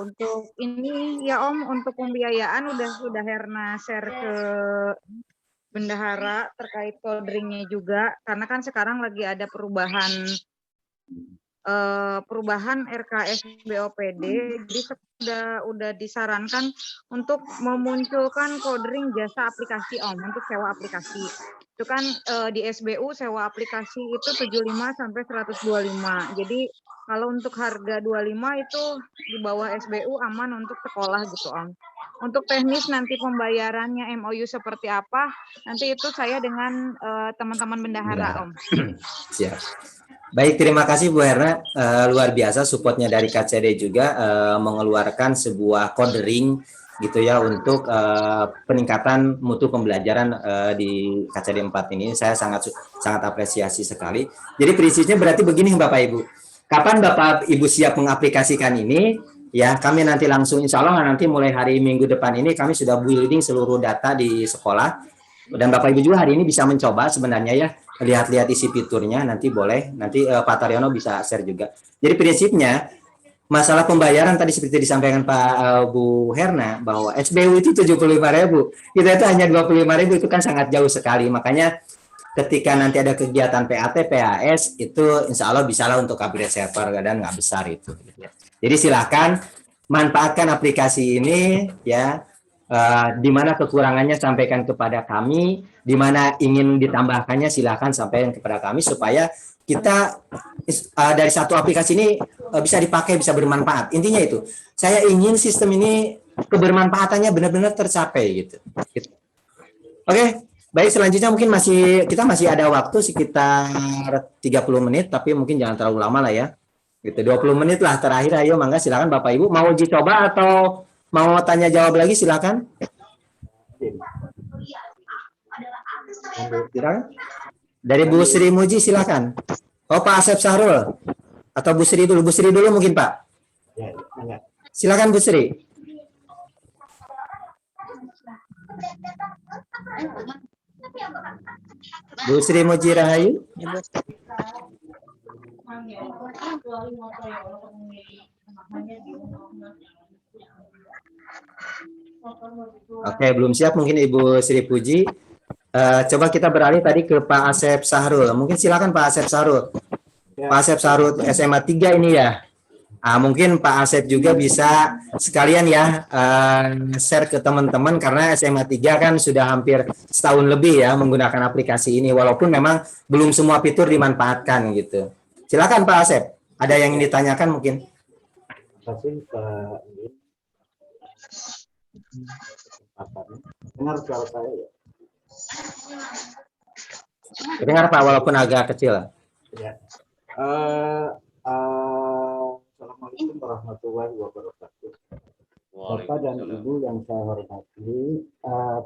Untuk ini ya Om, untuk pembiayaan sudah Herna share ke bendahara terkait codringnya juga, karena kan sekarang lagi ada perubahan RKS BOPD, jadi udah disarankan untuk memunculkan codring jasa aplikasi Om untuk sewa aplikasi. Itu kan di SBU sewa aplikasi itu 75 sampai 125. Jadi kalau untuk harga 25 itu di bawah SBU aman untuk sekolah gitu Om. Untuk teknis nanti pembayarannya MOU seperti apa, nanti itu saya dengan teman-teman bendahara Om. Siap. Baik, terima kasih Bu Herna. Luar biasa supportnya dari KCD juga mengeluarkan sebuah codering gitu ya untuk peningkatan mutu pembelajaran di KCD 4 ini. Saya sangat apresiasi sekali. Jadi prinsipnya berarti begini Bapak Ibu. Kapan Bapak Ibu siap mengaplikasikan ini? Ya, kami nanti langsung insya Allah nanti mulai hari Minggu depan ini kami sudah building seluruh data di sekolah. Dan Bapak Ibu juga hari ini bisa mencoba sebenarnya ya, lihat-lihat isi fiturnya, nanti boleh, nanti Pak Taryono bisa share juga. Jadi prinsipnya, masalah pembayaran tadi seperti disampaikan Pak Bu Herna, bahwa SBU itu 75.000, kita itu hanya 25.000, itu kan sangat jauh sekali. Makanya ketika nanti ada kegiatan PAT, PAS, itu insya Allah bisa lah untuk upgrade server, dan nggak besar itu. Jadi silakan manfaatkan aplikasi ini ya. Di mana kekurangannya sampaikan kepada kami, di mana ingin ditambahkannya silahkan sampaikan kepada kami supaya kita dari satu aplikasi ini bisa dipakai, bisa bermanfaat. Intinya itu, saya ingin sistem ini kebermanfaatannya benar-benar tercapai gitu. Oke, baik, selanjutnya mungkin kita masih ada waktu sekitar 30 menit, tapi mungkin jangan terlalu lama lah ya. Gitu, 20 menit lah terakhir. Ayo mangga silakan Bapak Ibu, mau uji coba atau mau tanya jawab lagi silakan. Dari Bu Sri Muji silakan. Oh Pak Asep Sahrul atau Bu Sri dulu. Bu Sri dulu mungkin Pak. Silakan Bu Sri. Bu Sri Muji Rahayu. Oke, belum siap mungkin Ibu Sri Puji. Coba kita beralih tadi ke Pak Asep Sahrul. Mungkin silakan Pak Asep Sahrul. Pak Asep Sahrul SMA 3 ini ya. Mungkin Pak Asep juga bisa sekalian ya share ke teman-teman karena SMA 3 kan sudah hampir setahun lebih ya menggunakan aplikasi ini walaupun memang belum semua fitur dimanfaatkan gitu. Silakan Pak Asep. Ada yang ingin ditanyakan mungkin? Terima kasih Pak. Dengar suara saya ya? Dengar Pak, walaupun agak kecil. Ya. Assalamualaikum warahmatullahi wabarakatuh. Bapak dan Ibu yang saya hormati,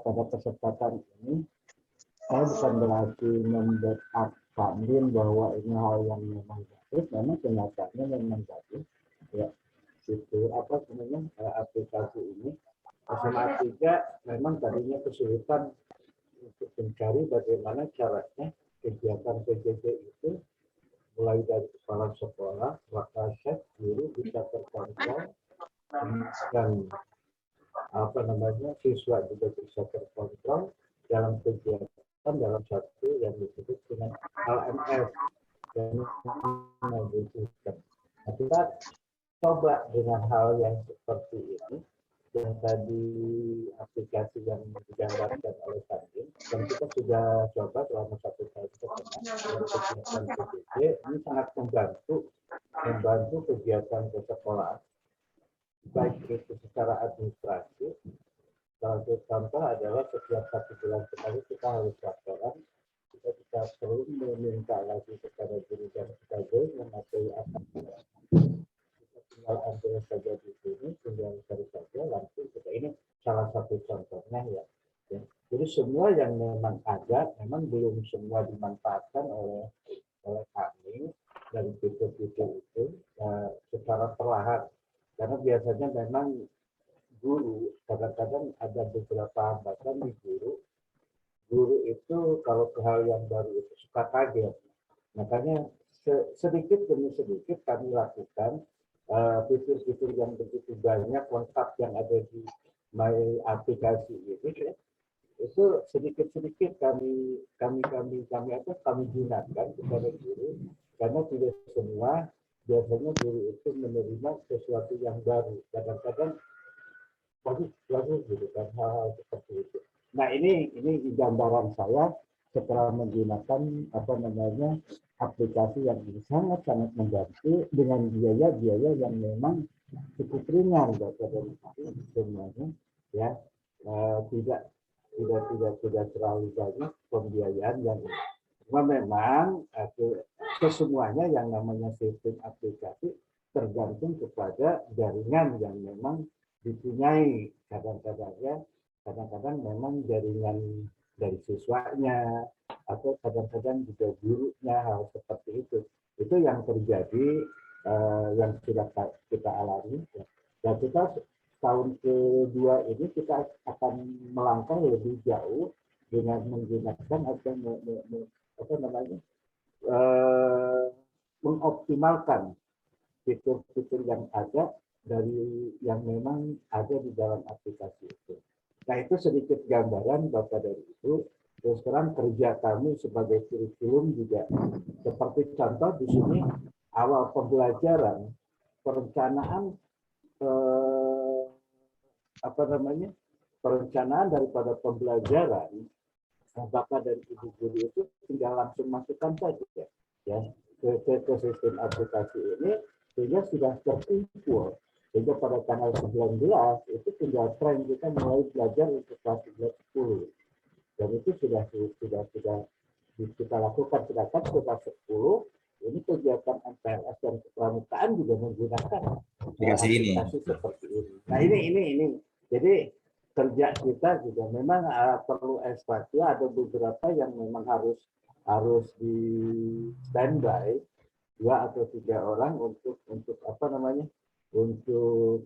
pada kesempatan ini saya bukan berarti membackup Pandin bahwa ini hal yang memang bagus, memang kenyataannya memang bagus. Ya, itu apa sebenarnya aplikasi ini. SMA 3 memang tadinya kesulitan untuk mencari bagaimana caranya kegiatan PJJ itu mulai dari kepala sekolah, wakasek, guru bisa terkontrol dan apa namanya siswa juga bisa terkontrol dalam kegiatan dalam satu yang disebut dengan LMS dan membutuhkan. Nah, kita coba dengan hal yang seperti ini yang tadi aplikasi yang digambarkan oleh Pandin, dan kita sudah coba selama 1 tahun kegiatan PJJ ini sangat membantu kegiatan kesekolahan baik itu secara administrasi. Salah satu contoh adalah setiap 1 bulan sekali kita harus laporan, kita perlu meminta lagi kepada guru dan sebagainya memateri apa kita tinggal ambil saja di sini, tinggal cari saja langsung kita ini salah satu contohnya ya. Jadi semua yang memang ada, memang belum semua dimanfaatkan oleh kami dari fitur-fitur itu secara perlahan. Karena biasanya memang guru kadang-kadang ada beberapa hambatan di guru itu kalau ke hal yang baru itu suka kaget. Makanya sedikit demi sedikit kami lakukan fitur-fitur yang begitu banyak lengkap yang ada di My aplikasi ini ya. Itu sedikit-sedikit kami gunakan kepada guru karena tidak semua biasanya guru itu menerima sesuatu yang baru. Kadang-kadang bagus gitu kan hal-hal seperti itu. Nah ini gambaran saya setelah menggunakan apa namanya aplikasi yang sangat membantu dengan biaya yang memang cukup ringan dari semuanya ya, tidak terlalu banyak pembiayaan yang cuma memang kesemuanya yang namanya sistem aplikasi tergantung kepada jaringan yang memang dipunyai. Kadang-kadang memang jaringan dari siswanya atau kadang-kadang juga gurunya, hal seperti itu yang terjadi yang sudah kita alami dan kita tahun kedua ini kita akan melangkah lebih jauh dengan menggunakan mengoptimalkan fitur-fitur yang ada dari yang memang ada di dalam aplikasi itu. Nah itu sedikit gambaran Bapak dan Ibu. Terus sekarang kerja kami sebagai kurikulum juga seperti contoh di sini awal pembelajaran perencanaan perencanaan daripada pembelajaran Bapak dan Ibu guru itu tinggal langsung masukkan saja ya ke sistem aplikasi ini sehingga sudah terkumpul. Sehingga pada tanggal 19 itu tinggal tren kita mulai belajar untuk kelas 10. Dan itu sudah kita lakukan. Sedangkan kelas 10 ini kegiatan MPLS dan kepramukaan juga menggunakan aplikasi seperti ini. Nah ini. Jadi kerja kita juga memang perlu ekspresi. Ada beberapa yang memang harus di standby 2 atau 3 orang untuk apa namanya? Untuk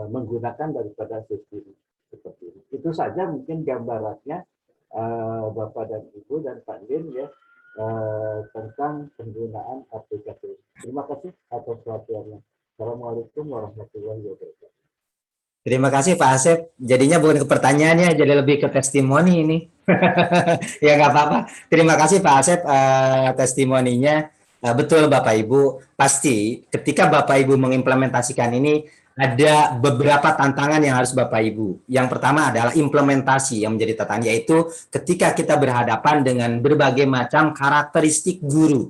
menggunakan daripada sistem seperti ini. Itu saja mungkin gambarannya Bapak dan Ibu dan Pak Din ya tentang penggunaan aplikasi. Terima kasih atas perhatiannya. Assalamualaikum warahmatullahi wabarakatuh. Terima kasih Pak Asep. Jadinya bukan ke pertanyaannya, jadi lebih ke testimoni ini. Ya nggak apa-apa. Terima kasih Pak Asep testimoninya. Betul Bapak Ibu, pasti ketika Bapak Ibu mengimplementasikan ini ada beberapa tantangan yang harus Bapak Ibu. Yang pertama adalah implementasi yang menjadi tantangan, yaitu ketika kita berhadapan dengan berbagai macam karakteristik guru.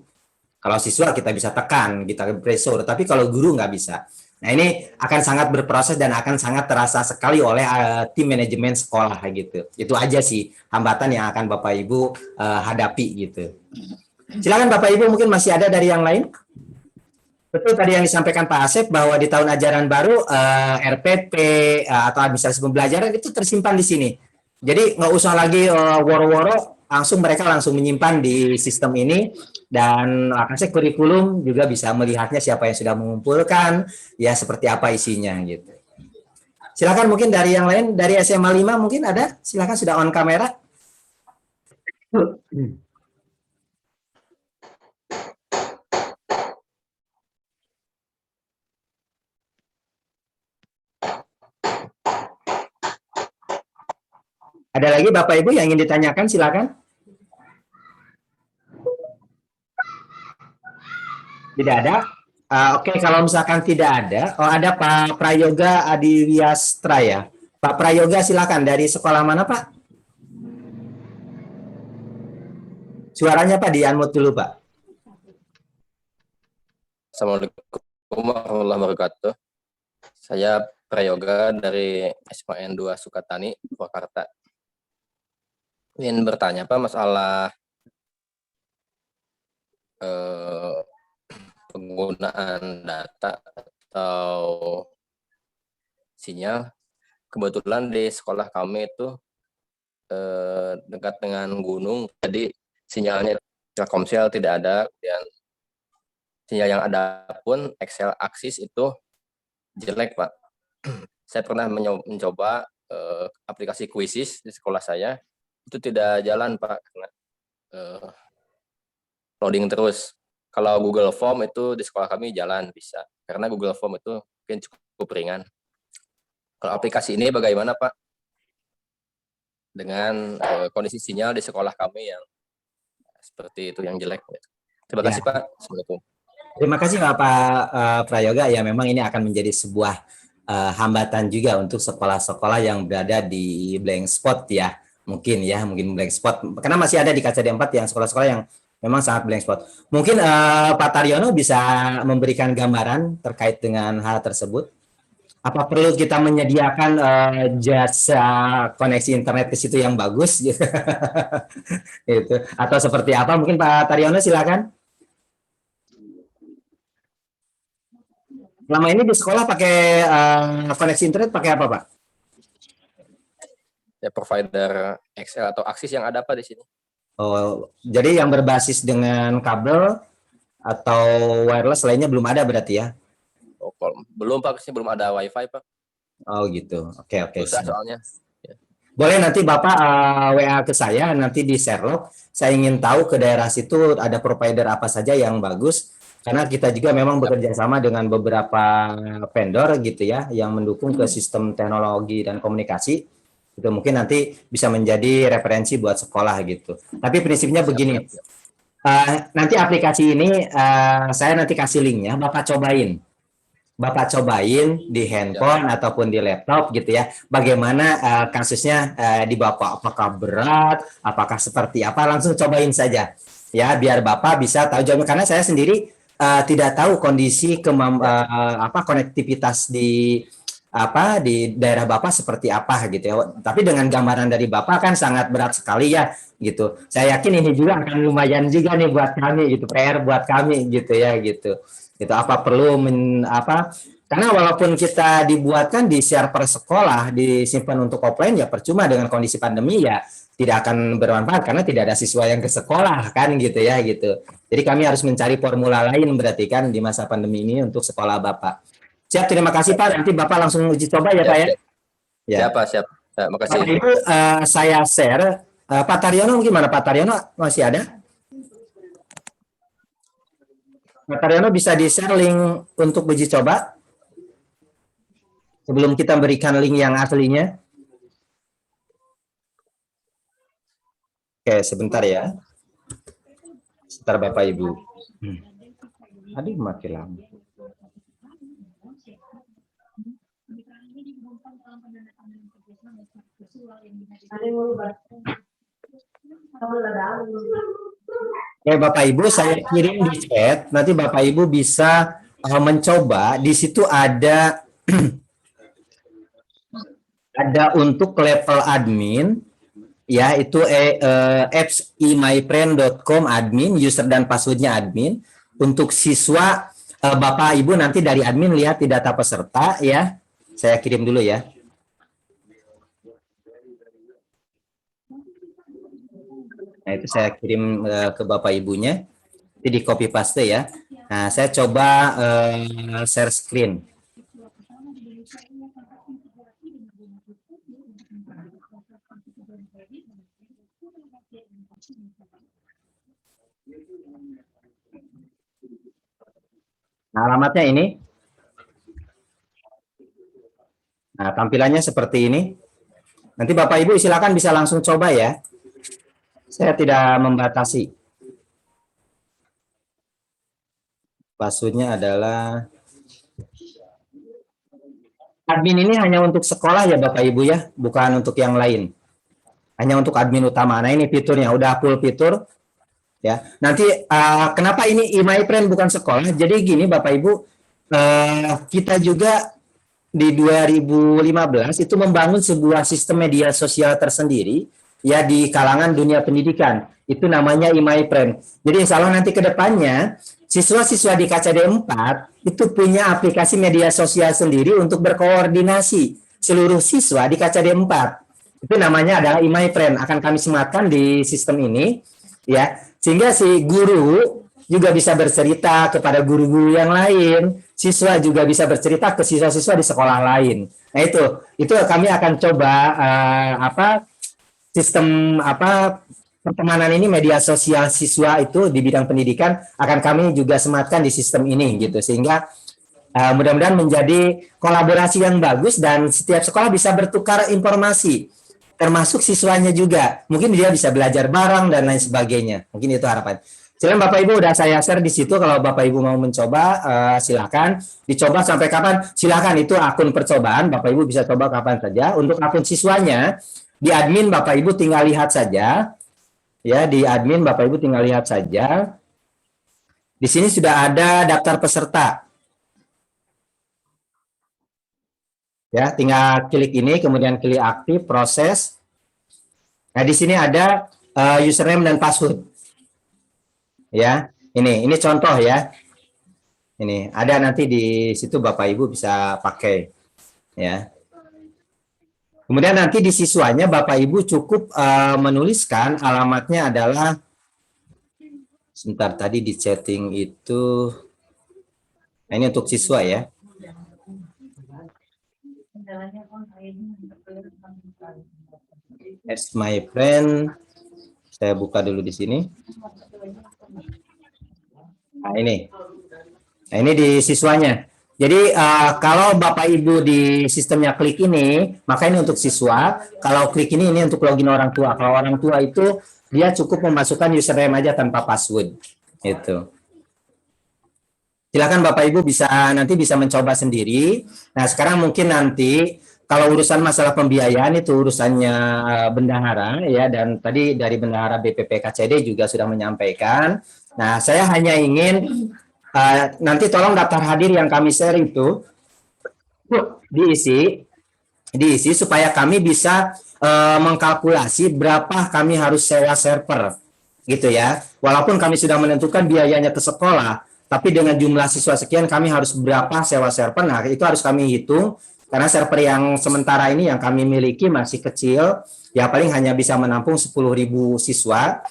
Kalau siswa kita bisa tekan, kita pressure, tapi kalau guru nggak bisa. Nah, ini akan sangat berproses dan akan sangat terasa sekali oleh tim manajemen sekolah gitu. Itu aja sih hambatan yang akan Bapak Ibu hadapi gitu. Silakan Bapak Ibu, mungkin masih ada dari yang lain? Betul tadi yang disampaikan Pak Asep bahwa di tahun ajaran baru RPP atau administrasi pembelajaran itu tersimpan di sini. Jadi nggak usah lagi woro-woro, mereka langsung menyimpan di sistem ini, dan Akasek kurikulum juga bisa melihatnya siapa yang sudah mengumpulkan, ya seperti apa isinya gitu. Silakan mungkin dari yang lain, dari SMA 5 mungkin ada, silakan sudah on kamera. Ada lagi Bapak Ibu yang ingin ditanyakan, silakan. Tidak ada. Oke, kalau misalkan tidak ada, ada Pak Prayoga Adiwiastra ya. Pak Prayoga silakan, dari sekolah mana Pak? Suaranya Pak di-unmute dulu Pak. Assalamualaikum warahmatullahi wabarakatuh. Saya Prayoga dari SMAN 2 Sukatani, Purwakarta. Ingin bertanya Pak masalah penggunaan data atau sinyal. Kebetulan di sekolah kami itu dekat dengan gunung, jadi sinyalnya Telkomsel tidak ada, kemudian sinyal yang ada pun Excel Axis itu jelek Pak. Saya pernah mencoba aplikasi Quizzes di sekolah saya, itu tidak jalan Pak, karena loading terus. Kalau Google Form itu di sekolah kami jalan, bisa, karena Google Form itu mungkin cukup ringan. Kalau aplikasi ini bagaimana Pak dengan kondisi sinyal di sekolah kami yang seperti itu, yang jelek? Terima kasih Pak. Assalamualaikum. Terima kasih Bapak Prayoga. Ya, memang ini akan menjadi sebuah hambatan juga untuk sekolah-sekolah yang berada di blank spot ya. Mungkin blank spot. Karena masih ada di KCD 4 yang sekolah-sekolah yang memang sangat blank spot. Mungkin Pak Taryono bisa memberikan gambaran terkait dengan hal tersebut. Apa perlu kita menyediakan jasa koneksi internet ke situ yang bagus? Gitu. Atau seperti apa? Mungkin Pak Taryono silakan. Selama ini di sekolah pakai koneksi internet pakai apa Pak? Ya, provider Excel atau Axis yang ada Pak di sini. Oh, jadi yang berbasis dengan kabel atau wireless lainnya belum ada berarti ya? Oh, belum Pak, sini belum ada WiFi Pak. Oh gitu, oke. Susah soalnya. Ya. Boleh nanti Bapak WA ke saya, nanti di Sherlock. Saya ingin tahu ke daerah situ ada provider apa saja yang bagus. Karena kita juga memang bekerja sama dengan beberapa vendor gitu ya, yang mendukung ke sistem teknologi dan komunikasi. Itu mungkin nanti bisa menjadi referensi buat sekolah gitu. Tapi prinsipnya begini, nanti aplikasi ini saya nanti kasih linknya, Bapak cobain di handphone ataupun di laptop gitu ya. Bagaimana kasusnya di Bapak, apakah berat, apakah seperti apa, langsung cobain saja ya, biar Bapak bisa tahu jawabnya. Karena saya sendiri tidak tahu kondisi konektivitas di daerah Bapak seperti apa gitu ya. Tapi dengan gambaran dari Bapak kan sangat berat sekali ya gitu. Saya yakin ini juga akan lumayan juga nih buat kami gitu, PR buat kami gitu ya gitu. Itu apa perlu karena walaupun kita dibuatkan di share per sekolah, disimpan untuk offline ya percuma, dengan kondisi pandemi ya tidak akan bermanfaat karena tidak ada siswa yang ke sekolah kan gitu ya gitu. Jadi kami harus mencari formula lain berarti kan di masa pandemi ini untuk sekolah Bapak. Siap, terima kasih Pak. Nanti Bapak langsung uji coba ya Pak ya. Ya Pak, siap. Terima kasih. Pak Ibu, saya share. Pak Taryono gimana? Pak Taryono masih ada? Pak Taryono bisa di-share link untuk uji coba? Sebelum kita berikan link yang aslinya. Oke, sebentar ya. Sebentar Bapak Ibu. Aduh, makin lama. Bapak Ibu, saya kirim di chat. Nanti Bapak Ibu bisa mencoba di situ ada ada untuk level admin, ya itu apps emyfriend.com admin, user dan passwordnya admin. Untuk siswa, Bapak Ibu nanti dari admin lihat di data peserta ya. Saya kirim dulu ya. Nah itu saya kirim ke Bapak Ibunya. Jadi di copy paste ya. Nah saya coba share screen. Nah, alamatnya ini. Nah, tampilannya seperti ini. Nanti Bapak Ibu silakan bisa langsung coba ya. Saya tidak membatasi. Passwordnya adalah admin ini hanya untuk sekolah ya Bapak Ibu ya, bukan untuk yang lain. Hanya untuk admin utama. Nah, ini fiturnya udah full fitur. Ya, nanti kenapa ini emyfriend bukan sekolah? Jadi gini Bapak Ibu, kita juga di 2015 itu membangun sebuah sistem media sosial tersendiri ya di kalangan dunia pendidikan. Itu namanya emyfriend. Jadi insya Allah nanti ke depannya siswa-siswa di KCD 4 itu punya aplikasi media sosial sendiri untuk berkoordinasi seluruh siswa di KCD 4. Itu namanya adalah emyfriend. Akan kami sematkan di sistem ini ya. Sehingga si guru juga bisa bercerita kepada guru-guru yang lain, siswa juga bisa bercerita ke siswa-siswa di sekolah lain. Nah itu kami akan coba sistem pertemanan ini media sosial siswa itu di bidang pendidikan akan kami juga sematkan di sistem ini gitu sehingga mudah-mudahan menjadi kolaborasi yang bagus dan setiap sekolah bisa bertukar informasi. Termasuk siswanya juga. Mungkin dia bisa belajar bareng dan lain sebagainya. Mungkin itu harapan. Silakan Bapak Ibu udah saya share di situ. Kalau Bapak Ibu mau mencoba, silakan. Dicoba sampai kapan? Silakan, itu akun percobaan. Bapak Ibu bisa coba kapan saja. Untuk akun siswanya, di admin Bapak Ibu tinggal lihat saja. Ya, di admin Bapak Ibu tinggal lihat saja. Di sini sudah ada daftar peserta. Ya, tinggal klik ini, kemudian klik aktif, proses. Nah, di sini ada username dan password. Ya, ini contoh ya. Ini ada nanti di situ Bapak Ibu bisa pakai. Ya. Kemudian nanti di siswanya Bapak Ibu cukup menuliskan alamatnya adalah, sebentar tadi di chatting itu, nah ini untuk siswa ya. As my friend, saya buka dulu di sini. Nah ini di siswanya. Jadi kalau Bapak Ibu di sistemnya klik ini, maka ini untuk siswa. Kalau klik ini untuk login orang tua. Kalau orang tua itu dia cukup memasukkan username aja tanpa password. Itu. Silakan Bapak Ibu nanti bisa mencoba sendiri. Nah sekarang mungkin nanti kalau urusan masalah pembiayaan itu urusannya bendahara ya, dan tadi dari bendahara BPP KCD juga sudah menyampaikan. Nah saya hanya ingin nanti tolong daftar hadir yang kami share itu diisi supaya kami bisa mengkalkulasi berapa kami harus sewa server gitu ya. Walaupun kami sudah menentukan biayanya ke sekolah, tapi dengan jumlah siswa sekian kami harus berapa sewa server. Nah, itu harus kami hitung karena server yang sementara ini yang kami miliki masih kecil, ya paling hanya bisa menampung 10.000 siswa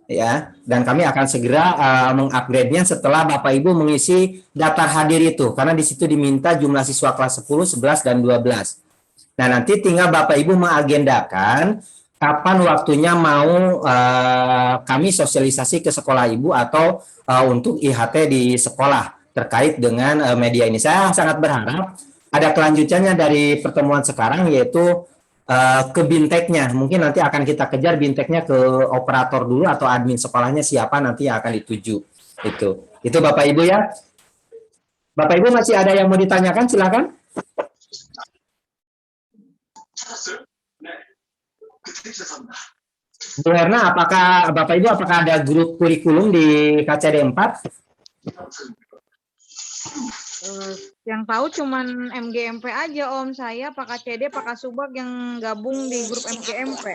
ya. Dan kami akan segera mengupgrade-nya setelah Bapak Ibu mengisi daftar hadir itu karena di situ diminta jumlah siswa kelas 10, 11 dan 12. Nah, nanti tinggal Bapak Ibu mengagendakan kapan waktunya mau kami sosialisasi ke sekolah Ibu atau untuk IHT di sekolah terkait dengan media ini. Saya sangat berharap ada kelanjutannya dari pertemuan sekarang, yaitu ke binteknya. Mungkin nanti akan kita kejar binteknya ke operator dulu atau admin sekolahnya siapa nanti yang akan dituju. Itu Bapak Ibu ya. Bapak Ibu masih ada yang mau ditanyakan, silakan. Bu Herna, apakah Bapak Ibu ada grup kurikulum di KCD 4? Yang tahu cuman MGMP aja Om. Saya Pak KCD, Pak Kasubag yang gabung di grup MGMP.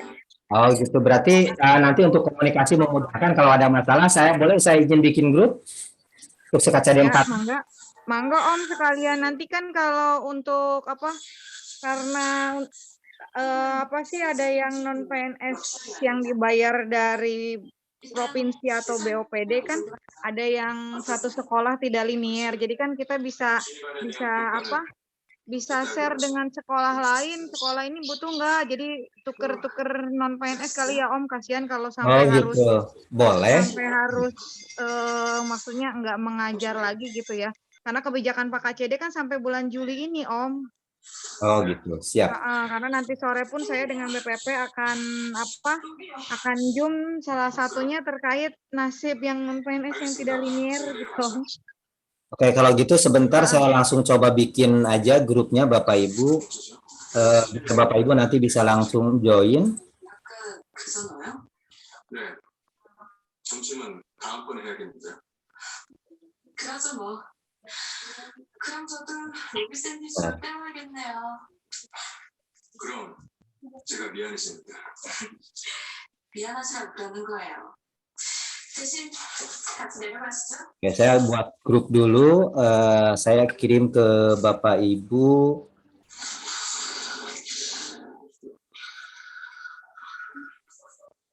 Oh gitu, berarti nanti untuk komunikasi memudahkan kalau ada masalah, saya izin bikin grup untuk sekacade Ya, 4. mangga Om sekalian. Nanti kan kalau untuk apa, karena apa sih ada yang non PNS yang dibayar dari provinsi atau BOPD kan ada yang satu sekolah tidak linier. Jadi kan kita bisa share dengan sekolah lain. Sekolah ini butuh nggak? Jadi tuker-tuker non PNS kali ya Om. Kasihan kalau sampai harus boleh. Sampai harus maksudnya nggak mengajar lagi gitu ya. Karena kebijakan Pak KCD kan sampai bulan Juli ini Om. Oh gitu, siap. Karena nanti sore pun saya dengan BPP akan Zoom, salah satunya terkait nasib yang non PNS yang tidak linier gitu. Oke, kalau gitu sebentar saya langsung coba bikin aja grupnya Bapak Ibu. Bapak Ibu nanti bisa langsung join. 그럼 저도 여기 샌드위치를 때워야겠네요. 그럼 제가 미안했습니다. 미안하시라고 그러는 거예요. 대신 같이 내려가시죠. Oke, saya buat grup dulu. Saya kirim ke Bapak Ibu.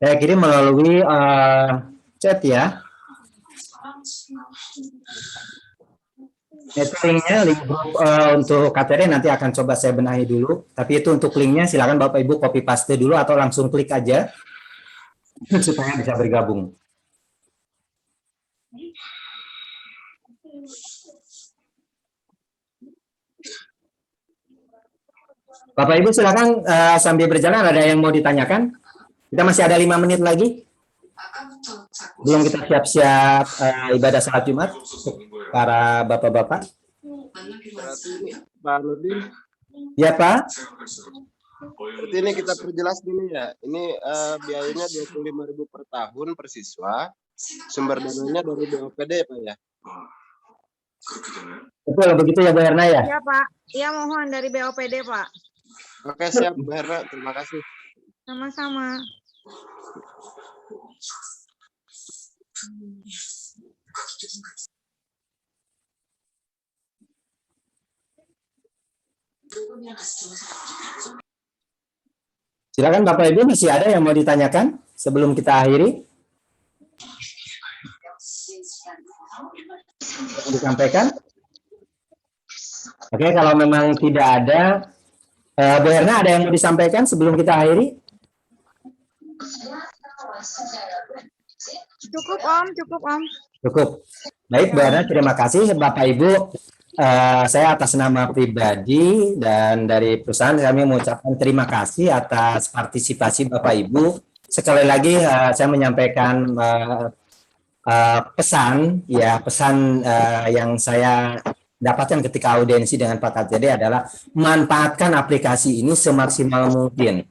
Saya kirim melalui chat ya. Itu linknya, link grup untuk KTD nanti akan coba saya benahi dulu. Tapi itu untuk linknya silakan Bapak Ibu copy paste dulu atau langsung klik aja supaya bisa bergabung. Bapak Ibu silakan sambil berjalan, ada yang mau ditanyakan? Kita masih ada 5 menit lagi. Belum kita siap-siap ibadah salat Jumat para bapak-bapak. Pak Nurdin. Ya Pak. Berarti ini kita perjelas dulu ya. Ini biayanya 25.000 per tahun per siswa. Sumber dananya dari BOPD Pak ya. Betul begitu ya Bu Herna ya. Iya Pak. Iya mohon dari BOPD Pak. Oke siap Bu Herna. Terima kasih. Sama-sama. Silakan Bapak Ibu, masih ada yang mau ditanyakan sebelum kita akhiri? Disampaikan? Oke, kalau memang tidak ada, Bu Herna ada yang mau disampaikan sebelum kita akhiri? Cukup Om, cukup Om. Cukup. Baik, Bu Herna, terima kasih Bapak Ibu. Saya atas nama pribadi dan dari perusahaan kami mengucapkan terima kasih atas partisipasi Bapak Ibu. Sekali lagi saya menyampaikan pesan yang saya dapatkan ketika audiensi dengan Pak KCD adalah manfaatkan aplikasi ini semaksimal mungkin.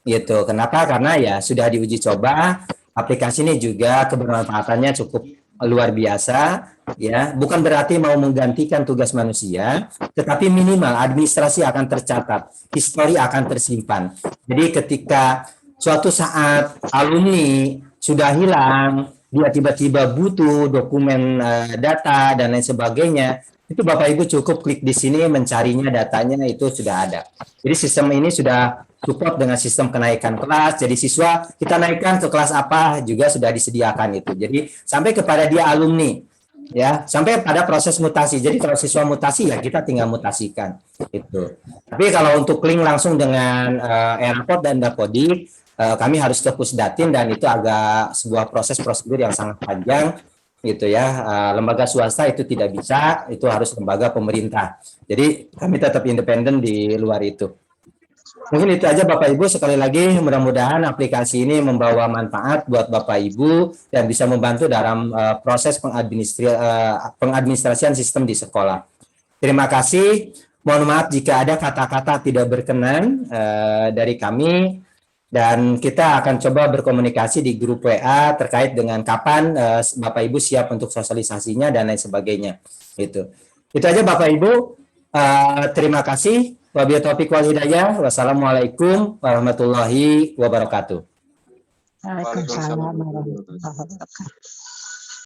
Gitu. Kenapa? Karena ya sudah diuji coba, aplikasi ini juga kebermanfaatannya cukup luar biasa, ya. Bukan berarti mau menggantikan tugas manusia, tetapi minimal administrasi akan tercatat, histori akan tersimpan. Jadi ketika suatu saat alumni sudah hilang, dia tiba-tiba butuh dokumen data dan lain sebagainya, itu Bapak Ibu cukup klik di sini mencarinya, datanya itu sudah ada. Jadi sistem ini sudah support dengan sistem kenaikan kelas. Jadi siswa kita naikkan ke kelas apa juga sudah disediakan itu. Jadi sampai kepada dia alumni, ya, sampai pada proses mutasi. Jadi kalau siswa mutasi ya kita tinggal mutasikan itu. Tapi kalau untuk link langsung dengan Airport dan Dapodik, kami harus ke Pusdatin dan itu agak sebuah proses prosedur yang sangat panjang. Gitu ya, lembaga swasta itu tidak bisa, itu harus lembaga pemerintah. Jadi kami tetap independen di luar itu. Mungkin itu aja Bapak Ibu, sekali lagi mudah-mudahan aplikasi ini membawa manfaat buat Bapak Ibu dan bisa membantu dalam proses pengadministrasian sistem di sekolah. Terima kasih, mohon maaf jika ada kata-kata tidak berkenan dari kami. Dan kita akan coba berkomunikasi di grup WA terkait dengan kapan Bapak Ibu siap untuk sosialisasinya dan lain sebagainya. Gitu. Itu aja Bapak Ibu. Terima kasih. Wabillahi taufiq wal hidayah. Wassalamualaikum warahmatullahi wabarakatuh. Waalaikumsalam warahmatullahi wabarakatuh.